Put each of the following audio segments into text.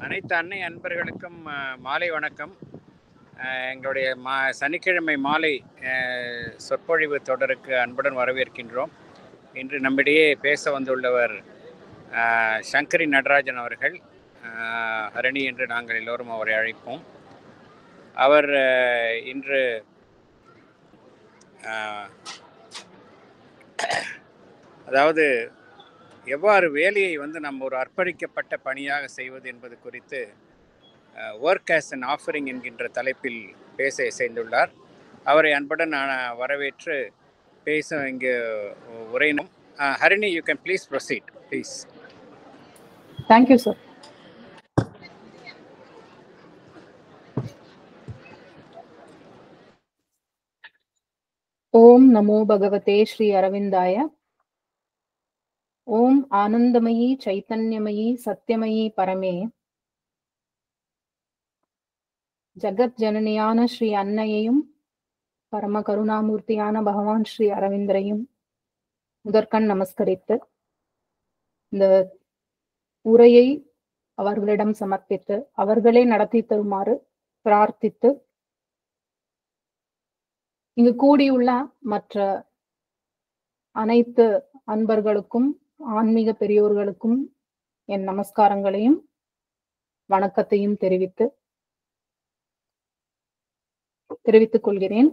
அனைத்து அன்னை அன்பர்களுக்கும் மாலை வணக்கம். எங்களுடைய சனிக்கிழமை மாலை சொற்பொழிவு தொடருக்கு அன்புடன் வரவேற்கின்றோம். இன்று நம்மிடையே பேச வந்துள்ளவர் சங்கரி நடராஜன் அவர்கள். ஹரணி என்று நாங்கள் எல்லோரும் அவரை அழைப்போம். அவர் இன்று அதாவது எவ்வாறு வேலையை நம்ம ஒரு அர்ப்பணிக்கப்பட்ட பணியாக செய்வது என்பது குறித்து ஒர்க் ஆஸ் அன் ஆஃபரிங் என்கின்ற தலைப்பில் பேச இசைந்துள்ளார். அவரை அன்புடன் வரவேற்று பேச இங்கு உரையினோம். Harini, you can please proceed please. Thank you sir. ஓம் நமோ பகவதே ஸ்ரீ அரவிந்தாய. ஓம் ஆனந்தமயி சைத்தன்யமயி சத்யமயி பரமே. ஜகத் ஜனனியான ஸ்ரீ அன்னையையும் பரம கருணாமூர்த்தியான பகவான் ஸ்ரீ அரவிந்தரையும் முதற்கண் நமஸ்கரித்து இந்த உரையை அவர்களிடம் சமர்ப்பித்து அவர்களே நடத்தி தருமாறு பிரார்த்தித்து இங்கு கூடியுள்ள மற்ற அனைத்து அன்பர்களுக்கும் ஆன்மீக பெரியோர்களுக்கும் என் நமஸ்காரங்களையும் வணக்கத்தையும் தெரிவித்துக் கொள்கிறேன்.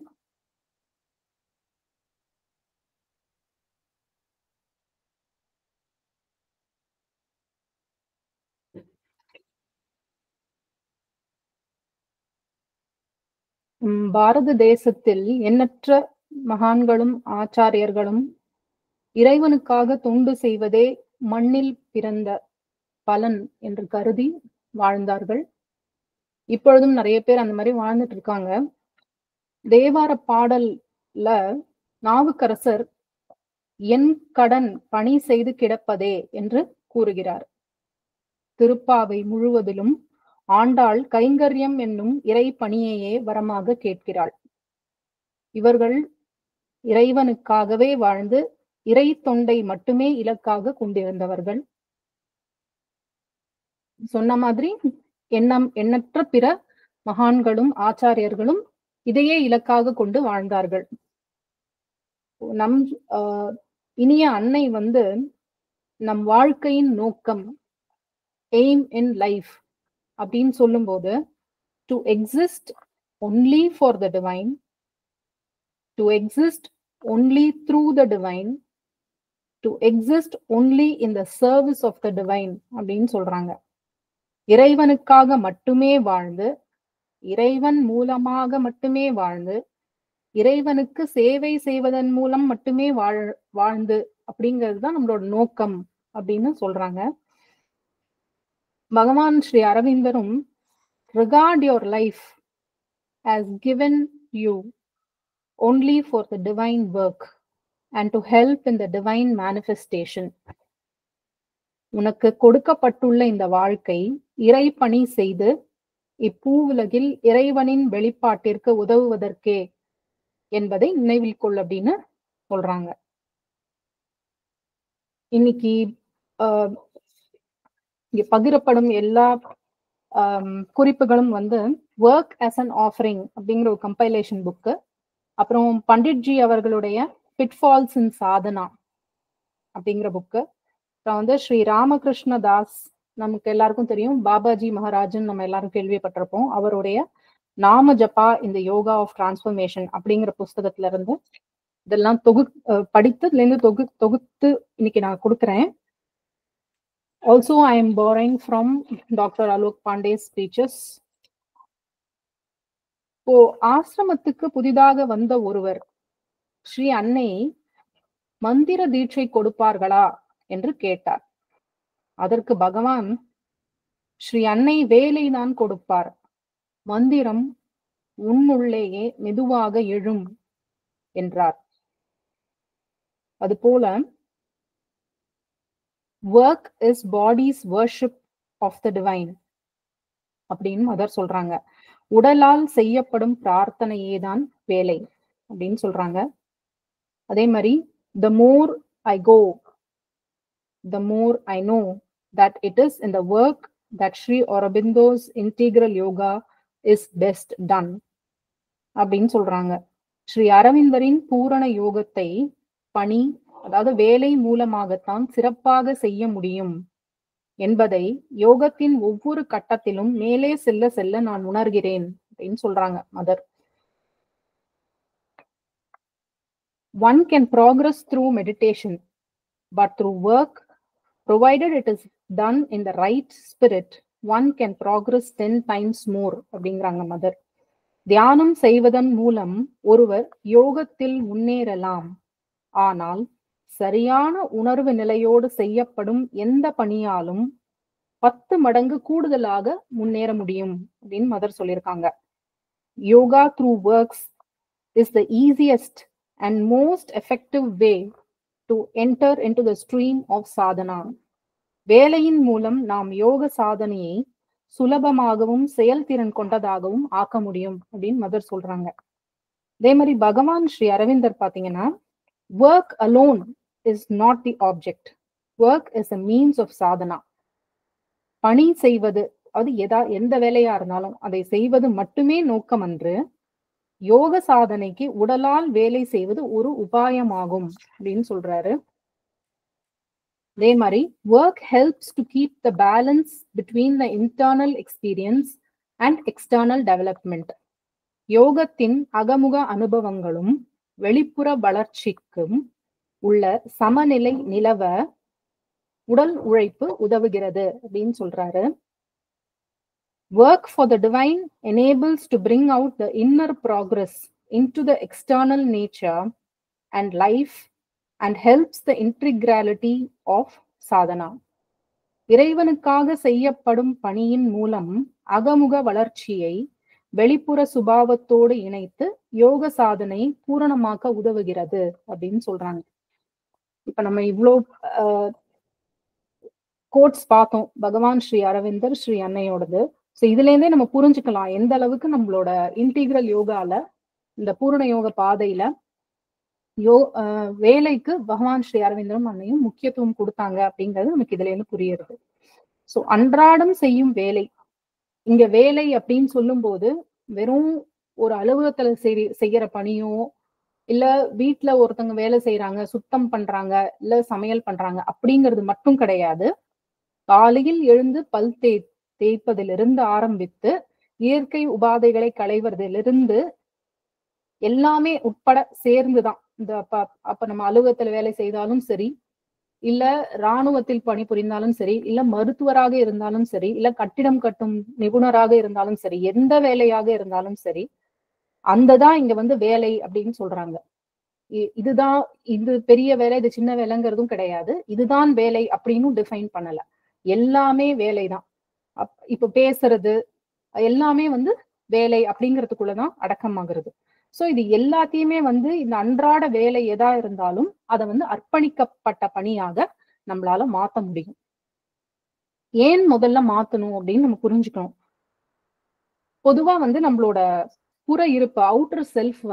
பாரத தேசத்தில் எண்ணற்ற மகான்களும் ஆச்சாரியர்களும் இறைவனுக்காக தொண்டு செய்வதே மண்ணில் பிறந்த பலன் என்று கருதி வாழ்ந்தார்கள். இப்பொழுதும் நிறைய பேர் அந்த மாதிரி வாழ்ந்துட்டு இருக்காங்க. தேவார பாடல்ல நாவுக்கரசர் என் கடன் பணி செய்து கிடப்பதே என்று கூறுகிறார். திருப்பாவை முழுவதிலும் ஆண்டாள் கைங்கரியம் என்னும் இறை பணியையே வரமாக கேட்கிறாள். இவர்கள் இறைவனுக்காகவே வாழ்ந்து இறை தொண்டை மட்டுமே இலக்காக கொண்டிருந்தவர்கள். சொன்ன மாதிரி எண்ணற்ற பிற மகான்களும் ஆச்சாரியர்களும் இதையே இலக்காக கொண்டு வாழ்ந்தார்கள். நம் இனிய அன்னை நம் வாழ்க்கையின் நோக்கம், எய்ம் இன் லைஃப் அப்படின்னு சொல்லும்போது, to exist only for the divine, to exist only through the divine, to exist only in the service of the divine அப்படின்னு சொல்றாங்க. இறைவனுக்காக மட்டுமே வாழ்ந்து, இறைவன் மூலமாக மட்டுமே வாழ்ந்து, இறைவனுக்கு சேவை செய்வதன் மூலம் மட்டுமே வாழ்ந்து அப்படிங்கிறது தான் நம்மளோட நோக்கம் அப்படின்னு சொல்றாங்க. பகவான் Sri அரவிந்தரும் regard your life as given you only for the divine work and to help in the divine manifestation. உனக்கு கொடுக்கப்பட்டுள்ள இந்த வாழ்க்கை இறை பணி செய்து இப்பூவுலகில் இறைவனின் வெளிப்பாட்டிற்கு உதவுவதற்கே என்பதை நினைவில் கொள் அப்படின்னு சொல்றாங்க. இன்னைக்கு இங்க பகிரப்படும் எல்லா குறிப்புகளும் ஒர்க் ஆஸ் அன் ஆஃபரிங் அப்படிங்கிற ஒரு கம்பைலேஷன் புக்கு, அப்புறம் பண்டிட்ஜி அவர்களுடைய பிட்ஃபால்ஸ் இன் சாதனா அப்படிங்கிற புக்கு, அப்புறம் ஸ்ரீ ராமகிருஷ்ண தாஸ், நமக்கு எல்லாருக்கும் தெரியும், பாபாஜி மகாராஜன் நம்ம எல்லாரும் கேள்விப்பட்டிருப்போம், அவருடைய நாம ஜபா இந்த யோகா ஆஃப் டிரான்ஸ்ஃபர்மேஷன் அப்படிங்கிற புஸ்தகத்துல இருந்து இதெல்லாம் படித்ததுல இருந்து தொகுத்து இன்னைக்கு நான் கொடுக்குறேன். Also I am borrowing from doctor Alok Pandey's speeches. ஆசிரமத்துக்கு புதிதாக வந்த ஒருவர் ஸ்ரீ அன்னை மந்திர தீட்சை கொடுப்பார்களா என்று கேட்டார். அதற்கு பகவான், ஸ்ரீ அன்னை வேலைதான் கொடுப்பார், மந்திரம் உன்னுள்ளேயே மெதுவாக எழும் என்றார். அதுபோல work is body's worship of the divine அப்படின்னு மதர் சொல்றாங்க. உடலால் செய்யப்படும் பிரார்த்தனையே தான் வேலை அப்படின்னு சொல்றாங்க. அதே மாதிரி the more I go, the more I know that it is in the work that Sri Aurobindo's integral yoga is best done அப்படின்னு சொல்றாங்க. ஸ்ரீ அரவிந்தரின் பூரண யோகத்தை பணி, அதாவது வேலை மூலமாகத்தான் சிறப்பாக செய்ய முடியும் என்பதை யோகத்தின் ஒவ்வொரு கட்டத்திலும் மேலே செல்ல செல்ல நான் உணர்கிறேன் அப்படின்னு சொல்றாங்க mother. One can progress through meditation, but through work, provided it is done in the right spirit, one can progress 10 times more அப்படிங்கிறாங்க மதர். தியானம் செய்வதன் மூலம் ஒருவர் யோகத்தில் முன்னேறலாம். ஆனால் சரியான உணர்வு நிலையோடு செய்யப்படும் எந்த பணியாலும் 10 மடங்கு கூடுதலாக முன்னேற முடியும் அப்படின்னு மதர் சொல்லியிருக்காங்க. Yoga through works is the easiest and most effective way to enter into the stream of sadhana. வேலையின் மூலம் நாம் யோக சாதனையை சுலபமாகவும் செயல்திறன் கொண்டதாகவும் ஆக்க முடியும் அப்படின்னு மதர் சொல்றாங்க. அதே மாதிரி பகவான் ஸ்ரீ அரவிந்தர் பாத்தீங்கன்னா, work alone is not the object, work is a means of sadhana. பணி செய்வது, அது எந்த வேலையா இருந்தாலும் அதை செய்வது மட்டுமே நோக்கம் அன்று, யோக சாதனைக்கு உடலால் வேலை செய்வது ஒரு உபாயமாகும் அப்படின்னு சொல்றாரு. அதே மாதிரி work helps to keep the balance between the internal experience and external development. யோகத்தின் அகமுக அனுபவங்களும் வெளிப்புற வளர்ச்சிக்கும் உள்ள சமநிலை நிலவ உடல் உழைப்பு உதவுகிறது அப்படின்னு சொல்றாரு. Work for the divine enables to bring out the inner progress into the external nature and life and helps the integrality of sadhana. இறைவனுக்காக செய்யப்படும் பணியின் மூலம் அகமுக வளர்ச்சியை வெளிப்புற சுபாவத்தோடு இணைத்து யோக சாதனை பூரணமாக்க உதவுகிறது அப்படின்னு சொல்றாங்க. இப்ப நம்ம இவ்வளோ கோட்ஸ் பார்த்தோம், பகவான் ஸ்ரீ அரவிந்தர், ஸ்ரீ அன்னையோடது. ஸோ இதுல இருந்தே நம்ம புரிஞ்சுக்கலாம் எந்த அளவுக்கு நம்மளோட இன்டீகிரல் யோகால, இந்த பூரண யோக பாதையில வேலைக்கு பகவான் ஸ்ரீ அரவிந்தரும் அன்னையும் முக்கியத்துவம் கொடுத்தாங்க அப்படிங்கிறது நமக்கு இதுல இருந்து புரியுது. ஸோ அன்றாடம் செய்யும் வேலை, இங்க வேலை அப்படின்னு சொல்லும் போது வெறும் ஒரு அலுவலகத்துல செய்யற பணியோ, இல்ல வீட்டுல ஒருத்தவங்க வேலை செய்யறாங்க, சுத்தம் பண்றாங்க, இல்ல சமையல் பண்றாங்க அப்படிங்கிறது மட்டும் கிடையாது. காலையில் எழுந்து பல் தேய்ப்பதிலிருந்து ஆரம்பித்து இயற்கை உபாதைகளை களைவதிலிருந்து எல்லாமே உட்பட சேர்ந்துதான். இந்த அப்ப நம்ம அலுவலகத்துல வேலை செய்தாலும் சரி, இல்ல இராணுவத்தில் பணிபுரிந்தாலும் சரி, இல்ல மருத்துவராக இருந்தாலும் சரி, இல்ல கட்டிடம் கட்டும் நிபுணராக இருந்தாலும் சரி, எந்த வேலையாக இருந்தாலும் சரி, அந்ததான் இங்க வேலை அப்படின்னு சொல்றாங்க. இதுதான், இது பெரிய வேலை, இது சின்ன வேலைங்கிறதும் கிடையாது. இதுதான் வேலை அப்படின்னு டிஃபைன் பண்ணல. எல்லாமே வேலைதான். இப்ப பேசுறது எல்லாமே வேலை அப்படிங்கிறதுக்குள்ளதான் அடக்கமாகிறது. சோ இது எல்லாத்தையுமே இந்த அன்றாட வேலை எதா இருந்தாலும் அதை அர்ப்பணிக்கப்பட்ட பணியாக நம்மளால மாத்த முடியும். ஏன் முதல்ல மாத்தணும் அப்படின்னு நம்ம புரிஞ்சுக்கணும். பொதுவா நம்மளோட புற இருப்பு, outer self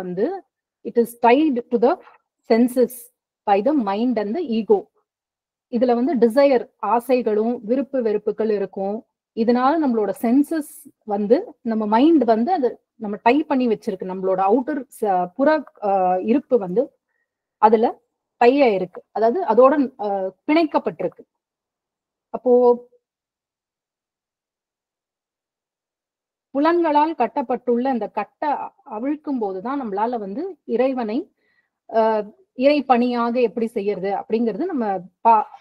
it is tied to the senses by the mind and the ego. இதுல டிசையர், ஆசைகளும் விருப்பு வெறுப்புகள் இருக்கும். இதனால நம்மளோட சென்சஸ் நம்ம மைண்ட் அது நம்ம டைப் பண்ணி வச்சிருக்கு. நம்மளோட அவுட்டர் புற இருப்பு அதுல டையா இருக்கு, அதாவது அதோட பிணைக்கப்பட்டிருக்கு. அப்போ புலன்களால் கட்டப்பட்டுள்ள இந்த கட்டை அவிழ்க்கும் போதுதான் நம்மளால இறைவனை இறை பணியாக எப்படி செய்யறது அப்படிங்கிறது நம்ம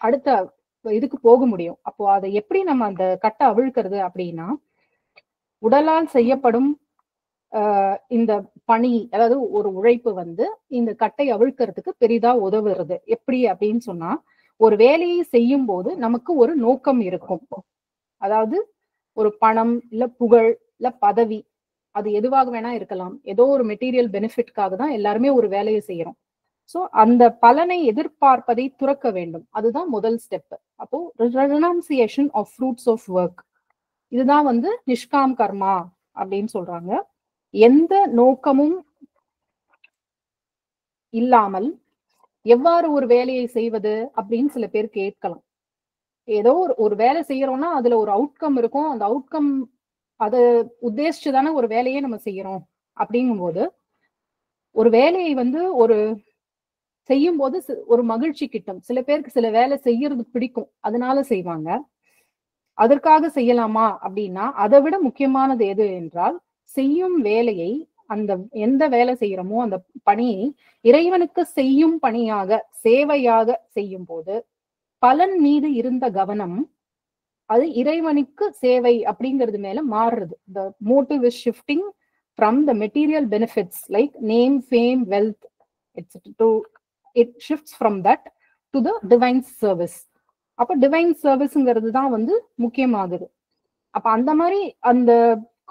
அடுத்த இதுக்கு போக முடியும். அப்போ அதை எப்படி நம்ம அந்த கட்டை அவிழ்க்கிறது அப்படின்னா, உடலால் செய்யப்படும் இந்த பணி, அதாவது ஒரு உழைப்பு இந்த கட்டை அவிழ்க்கிறதுக்கு பெரிதா உதவுறது. எப்படி அப்படின்னு சொன்னா, ஒரு வேலையை செய்யும் போது நமக்கு ஒரு நோக்கம் இருக்கும். அதாவது ஒரு பணம், இல்ல புகழ், இல்ல பதவி, அது எதுவாக வேணா இருக்கலாம். ஏதோ ஒரு மெட்டீரியல் பெனிஃபிட்காக தான் எல்லாருமே ஒரு வேலையை செய்யறோம். சோ அந்த பலனை எதிர்பார்ப்பதை துறக்க வேண்டும். அதுதான் முதல் ஸ்டெப். அப்போ renunciation of fruits of work, இதுதான் நிஷ்காம் கர்மா அப்படின்னு சொல்றாங்க. எந்த நோக்கமும் இல்லாமல் எவ்வாறு ஒரு வேலையை செய்வது அப்படின்னு சில பேர் கேட்கலாம். ஏதோ ஒரு வேலை செய்யறோம்னா அதுல ஒரு அவுட்கம் இருக்கும். அந்த அவுட்கம் அதை உத்தேசிச்சுதானே ஒரு வேலையே நம்ம செய்யறோம். அப்படிங்கும்போது ஒரு வேலையை வந்து ஒரு செய்யும் போது ஒரு மகிழ்ச்சி கிட்டும். சில பேருக்கு சில வேலை செய்யறது பிடிக்கும், அதனால செய்வாங்க. அதற்காக செய்யலாமா அப்படின்னா, அதை விட முக்கியமானது எது என்றால், செய்யும் வேலையை, அந்த எந்த வேலை செய்யறோமோ அந்த பணியை இறைவனுக்கு செய்யும் பணியாக, சேவையாக செய்யும் போது பலன் மீது இருந்த கவனம் அது இறைவனுக்கு சேவை அப்படிங்கிறது மேல மாறுறது. The motive is shifting from the material benefits like name, fame, wealth, etc. It shifts from that to the divine service. அப்ப டிவைன் சர்வீஸ்ங்கிறது தான் வந்து முக்கியமாகுது. அப்ப அந்த மாதிரி அந்த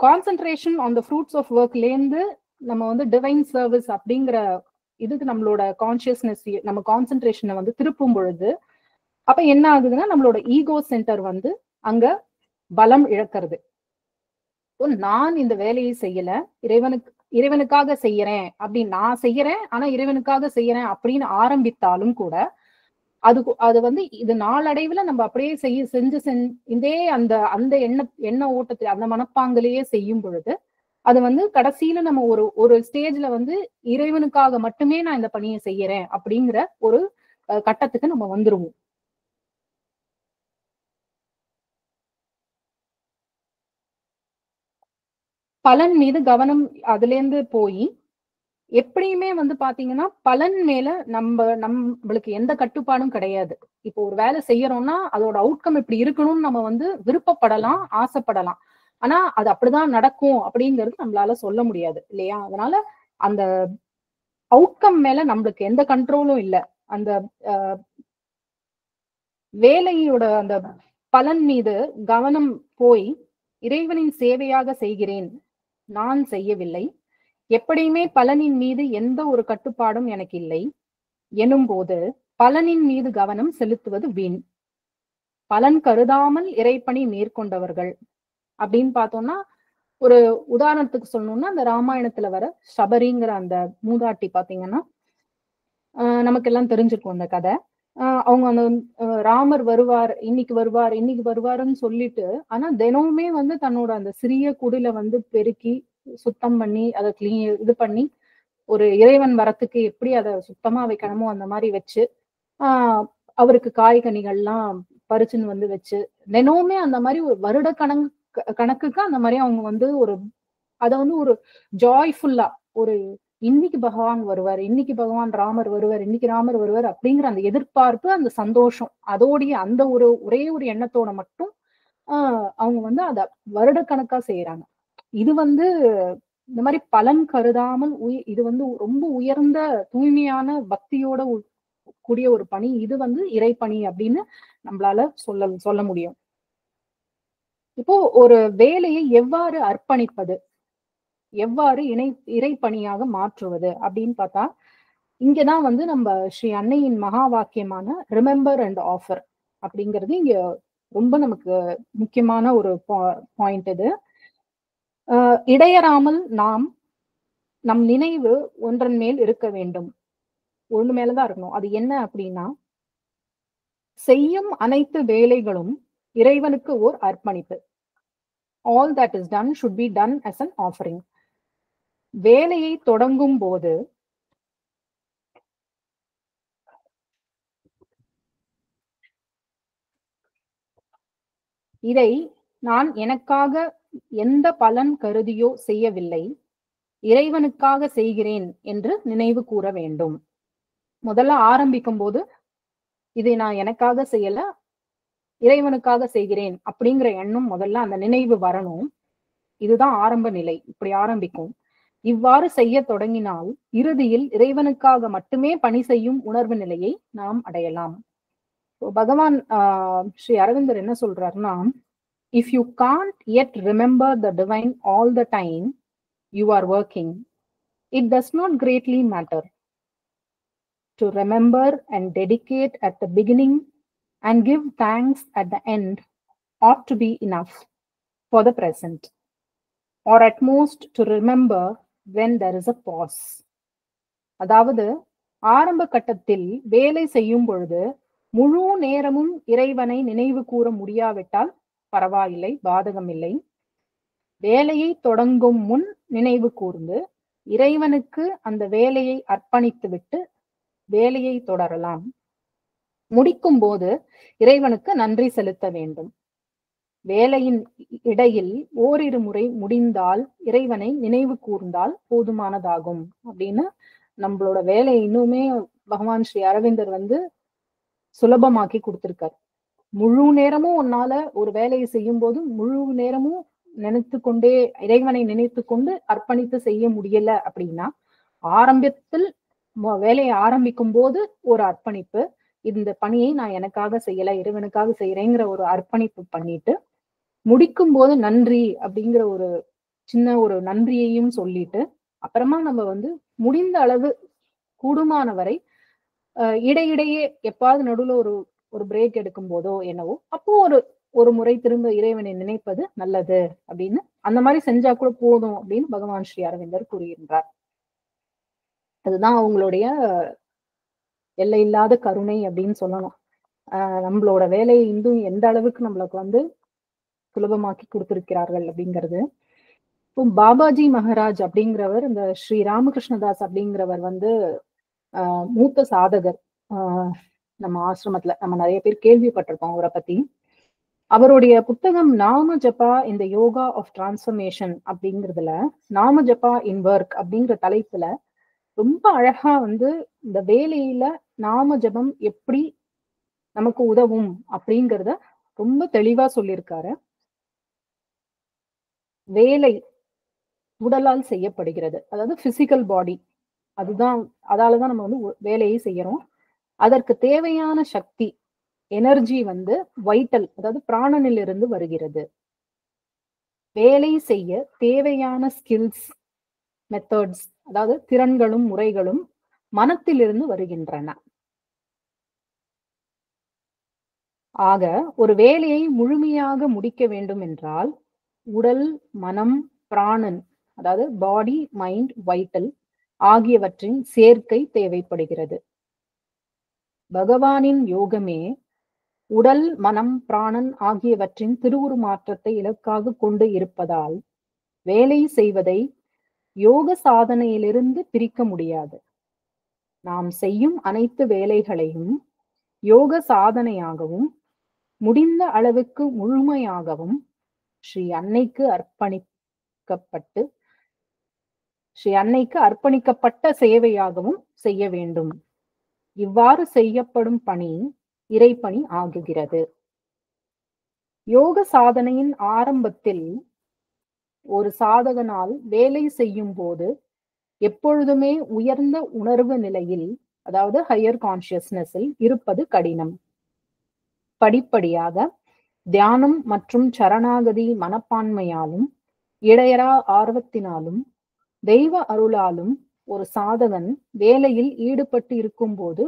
concentration on the fruits of ஒர்க்ல இருந்து நம்ம வந்து டிவைன் சர்வீஸ் அப்படிங்கிற இதுக்கு நம்மளோட கான்சியஸ்னஸ், நம்ம கான்சென்ட்ரேஷனை வந்து திருப்பும் பொழுது அப்ப என்ன ஆகுதுன்னா, நம்மளோட ஈகோ சென்டர் வந்து அங்க பலம் இழக்கிறது. நான் இந்த வேலையை செய்யல, இறைவனுக்காக செய்யறேன் அப்படின்னு நான் செய்யறேன், ஆனா இறைவனுக்காக செய்யறேன் அப்படின்னு ஆரம்பித்தாலும் கூட அது வந்து இது நாளடைவுல நம்ம அப்படியே செஞ்சு இதே அந்த அந்த எண்ண ஓட்டத்தில் அந்த மனப்பாங்கிலேயே செய்யும் பொழுது அது வந்து கடைசியில நம்ம ஒரு ஸ்டேஜ்ல வந்து இறைவனுக்காக மட்டுமே நான் இந்த பணியை செய்யறேன் அப்படிங்கிற ஒரு கட்டத்துக்கு நம்ம வந்துருவோம். பலன் மீது கவனம் அதுல இருந்து போய் எப்படியுமே வந்து பாத்தீங்கன்னா பலன் மேல நம்மளுக்கு எந்த கட்டுப்பாடும் கிடையாது. இப்போ ஒரு வேலை செய்யறோம்னா அதோட அவுட்கம் இப்படி இருக்கணும்னு நம்ம வந்து விருப்பப்படலாம், ஆசைப்படலாம். ஆனா அது அப்படிதான் நடக்கும் அப்படிங்கிறது நம்மளால சொல்ல முடியாது இல்லையா? அதனால அந்த அவுட்கம் மேல நம்மளுக்கு எந்த கண்ட்ரோலும் இல்லை. அந்த வேலையோட அந்த பலன் மீது கவனம் போய் இறைவனின் சேவையாக செய்கிறேன், நான் செய்யவில்லை, எப்படியுமே பலனின் மீது எந்த ஒரு கட்டுப்பாடும் எனக்கு இல்லை எனும் போது பலனின் மீது கவனம் செலுத்துவது வீண். பலன் கருதாமல் இறைப்பணி மேற்கொண்டவர்கள் அப்படின்னு பார்த்தோம்னா, ஒரு உதாரணத்துக்கு சொல்லணும்னா அந்த ராமாயணத்துல வர சபரிங்கிற அந்த மூதாட்டி பாத்தீங்கன்னா நமக்கு எல்லாம் தெரிஞ்சிருக்கும் அந்த கதை. அவங்க அந்த ராமர் வருவார், இன்னைக்கு வருவாருன்னு சொல்லிட்டு, ஆனா தினமுமே வந்து தன்னோட அந்த சிறிய குடில வந்து பெருக்கி சுத்தம் பண்ணி அதை இது பண்ணி ஒரு இறைவன் வரத்துக்கு எப்படி அதை சுத்தமா வைக்கணுமோ அந்த மாதிரி வச்சு அவருக்கு காய்கனிகள்லாம் பறிச்சுன்னு வந்து வச்சு தினமுமே அந்த மாதிரி ஒரு வருட கணக்குக்கு அந்த மாதிரி அவங்க வந்து அதை வந்து ஒரு ஜாய்ஃபுல்லா ஒரு இன்னைக்கு பகவான் வருவார், இன்னைக்கு பகவான் ராமர் வருவார், இன்னைக்கு ராமர் வருவார் அப்படிங்கிற அந்த எதிர்பார்ப்பு, அந்த சந்தோஷம், அதோடைய அந்த ஒரே ஒரு எண்ணத்தோட மட்டும் அவங்க வந்து அத வருடக்கணக்கா செய்யறாங்க. இது வந்து இந்த மாதிரி பலன் கருதாமல் இது வந்து ரொம்ப உயர்ந்த தூய்மையான பக்தியோட கூடிய ஒரு பணி. இது வந்து இறைப்பணி அப்படின்னு நம்மளால சொல்ல முடியும். இப்போ ஒரு வேலையை எவ்வாறு அர்ப்பணிப்பது, எவ்வாறு இறைப்பணியாக மாற்றுவது அப்படின்னு பார்த்தா, இங்கதான் வந்து நம்ம ஸ்ரீ அன்னையின் மகா வாக்கியமான ரிமெம்பர் அண்ட் ஆஃபர் அப்படிங்கிறது இங்க ரொம்ப நமக்கு முக்கியமான ஒரு பாயிண்ட். இது இடையறாமல் நம் நினைவு ஒன்றன் மேல் இருக்க வேண்டும், ஒன்று மேலதான் இருக்கணும். அது என்ன அப்படின்னா, செய்யும் அனைத்து வேலைகளும் இறைவனுக்கு ஓர் அர்ப்பணிப்பு. All that is done should be done as an offering. வேலையை தொடங்கும் போது இதை நான் எனக்காக எந்த பலன் கருதியோ செய்யவில்லை, இறைவனுக்காக செய்கிறேன் என்று நினைவு கூற வேண்டும். முதல்ல ஆரம்பிக்கும் போது இதை நான் எனக்காக செய்யல, இறைவனுக்காக செய்கிறேன் அப்படிங்கிற எண்ணம் முதல்ல அந்த நினைவு வரணும். இதுதான் ஆரம்ப நிலை. இப்படி ஆரம்பிக்கும். இவ்வாறு செய்ய தொடங்கினால் இறுதியில் இறைவனுக்காக மட்டுமே பணி செய்யும் உணர்வு நிலையை நாம் அடையலாம். பகவான் ஸ்ரீ அரவிந்தர் என்ன சொல்றாருன்னா, if you can't yet remember the divine all the time you are working, it does not greatly matter. To remember and dedicate at the beginning and give thanks at the end ought to be enough for the present, or at most to remember when there is a pause. அதாவது ஆரம்ப கட்டத்தில் வேலை செய்யும் பொழுது முழு நேரமும் இறைவனை நினைவு கூற முடியாவிட்டால் பரவாயில்லை, பாதகம் இல்லை. வேலையை தொடங்கும் முன் நினைவு கூர்ந்து இறைவனுக்கு அந்த வேலையை அர்ப்பணித்துவிட்டு வேலையை தொடரலாம். முடிக்கும் போது இறைவனுக்கு நன்றி செலுத்த வேண்டும். வேலையின் இடையில் ஓரிரு முறை முடிந்தால் இறைவனை நினைவு கூர்ந்தால் போதுமானதாகும் அப்படின்னு நம்மளோட வேலையை இன்னுமே பகவான் ஸ்ரீ அரவிந்தர் சுலபமாக்கி கொடுத்திருக்காரு. முழு நேரமும் உன்னால ஒரு வேலையை செய்யும் போது முழு நேரமும் நினைத்து கொண்டே இறைவனை நினைத்து கொண்டு அர்ப்பணித்து செய்ய முடியல அப்படின்னா, ஆரம்பத்தில் வேலையை ஆரம்பிக்கும் போது ஒரு அர்ப்பணிப்பு, இந்த பணியை நான் எனக்காக செய்யல, இறைவனுக்காக செய்யறேங்கிற ஒரு அர்ப்பணிப்பு பண்ணிட்டு, முடிக்கும் போது நன்றி அப்படிங்கிற ஒரு சின்ன ஒரு நன்றியையும் சொல்லிட்டு, அப்புறமா நம்ம முடிந்த அளவு கூடுமான வரை இடையிடையே எப்பாவது நடுவுல ஒரு பிரேக் எடுக்கும் போதோ என்னவோ அப்போ ஒரு முறை திரும்ப இறைவனை நினைப்பது நல்லது அப்படின்னு, அந்த மாதிரி செஞ்சா கூட போதும் அப்படின்னு பகவான் ஸ்ரீ அரவிந்தர் கூறுகின்றார். அதுதான் அவங்களுடைய எல்லையில்லாத கருணை அப்படின்னு சொல்லணும். நம்மளோட வேலையை இன்னும் எந்த அளவுக்கு நம்மளுக்கு சுலபமாக்கி கொடுத்திருக்கிறார்கள் அப்படிங்கிறது. இப்போ பாபாஜி மகாராஜ் அப்படிங்கிறவர், இந்த ஸ்ரீ ராமகிருஷ்ணதாஸ் அப்படிங்கிறவர் மூத்த சாதகர். நம்ம ஆசிரமத்துல நம்ம நிறைய பேர் கேள்விப்பட்டிருக்கோம் அவரை பத்தி. அவருடைய புத்தகம் நாம ஜபா இந்த யோகா ஆஃப் டிரான்ஸ்ஃபர்மேஷன் அப்படிங்கிறதுல, நாம ஜபா இன் ஒர்க் அப்படிங்கிற தலைப்புல ரொம்ப அழகா இந்த வேலையில நாம ஜபம் எப்படி நமக்கு உதவும் அப்படிங்கிறத ரொம்ப தெளிவா சொல்லியிருக்காரு. வேலை உடலால் செய்யப்படுகிறது, அதாவது பிசிக்கல் பாடி, அதாலதான் நம்ம வேலையை செய்யறோம். அதற்கு தேவையான சக்தி, எனர்ஜி வைட்டல், அதாவது பிராணனிலிருந்து வருகிறது. வேலை செய்ய தேவையான ஸ்கில்ஸ், மெத்தட்ஸ், அதாவது திறன்களும் முறைகளும் மனத்திலிருந்து வருகின்றன. ஆக ஒரு வேலையை முழுமையாக முடிக்க வேண்டும் என்றால் உடல், மனம், பிராணன், அதாவது பாடி, மைண்ட், வைட்டல் ஆகியவற்றின் சேர்க்கை தேவைப்படுகிறது. பகவானின் யோகமே உடல், மனம், பிராணன் ஆகியவற்றின் திருவுருமாற்றத்தை இலக்காக கொண்டு இருப்பதால் வேலை செய்வதை யோக சாதனையிலிருந்து பிரிக்க முடியாது. நாம் செய்யும் அனைத்து வேலைகளையும் யோக சாதனையாகவும் முடிந்த அளவுக்கு முழுமையாகவும் ஸ்ரீ அன்னைக்கு அர்ப்பணிக்கப்பட்ட சேவையாகவும் செய்ய வேண்டும். இவ்வாறு செய்யப்படும் பணி இறைப்பணி ஆகுகிறது. யோக சாதனையின் ஆரம்பத்தில் ஒரு சாதகனால் வேலை செய்யும் போது எப்பொழுதுமே உயர்ந்த உணர்வு நிலையில், அதாவது ஹையர் கான்சியஸ்னஸில் இருப்பது கடினம். படிப்படியாக தியானம் மற்றும் சரணாகதி மனப்பான்மையாலும் இடையறா ஆர்வத்தினாலும் தெய்வ அருளாலும் ஒரு சாதகன் வேலையில் ஈடுபட்டு இருக்கும் போது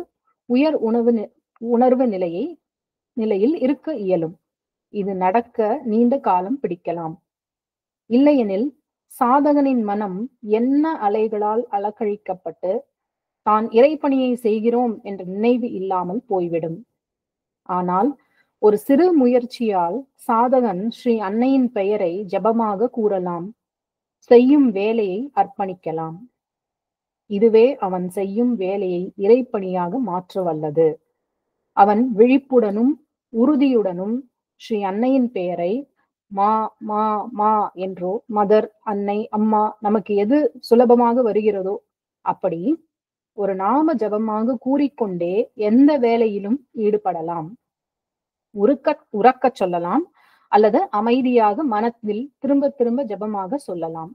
உயர் உணர்வு நிலையில் இருக்க இயலும். இது நடக்க நீண்ட காலம் பிடிக்கலாம். இல்லையெனில் சாதகனின் மனம் என்ன அலைகளால் அலக்கழிக்கப்பட்டு தான் இறைப்பணியை செய்கிறோம் என்ற நினைவு இல்லாமல் போய்விடும். ஆனால் ஒரு சிறு முயற்சியால் சாதகன் ஸ்ரீ அன்னையின் பெயரை ஜபமாக கூறலாம், செய்யும் வேலையை அர்ப்பணிக்கலாம். இதுவே அவன் செய்யும் வேலையை இறைப்பணியாக மாற்ற வல்லது. அவன் விழிப்புடனும் உறுதியுடனும் ஸ்ரீ அன்னையின் பெயரை மா மா மா என்றோ, மதர், அன்னை, அம்மா, நமக்கு எது சுலபமாக வருகிறதோ அப்படி ஒரு நாம ஜபமாக கூறிக்கொண்டே எந்த வேலையிலும் ஈடுபடலாம். உறக்க சொல்லலாம் அல்லது அமைதியாக மனத்தில் திரும்ப திரும்ப ஜபமாக சொல்லலாம்.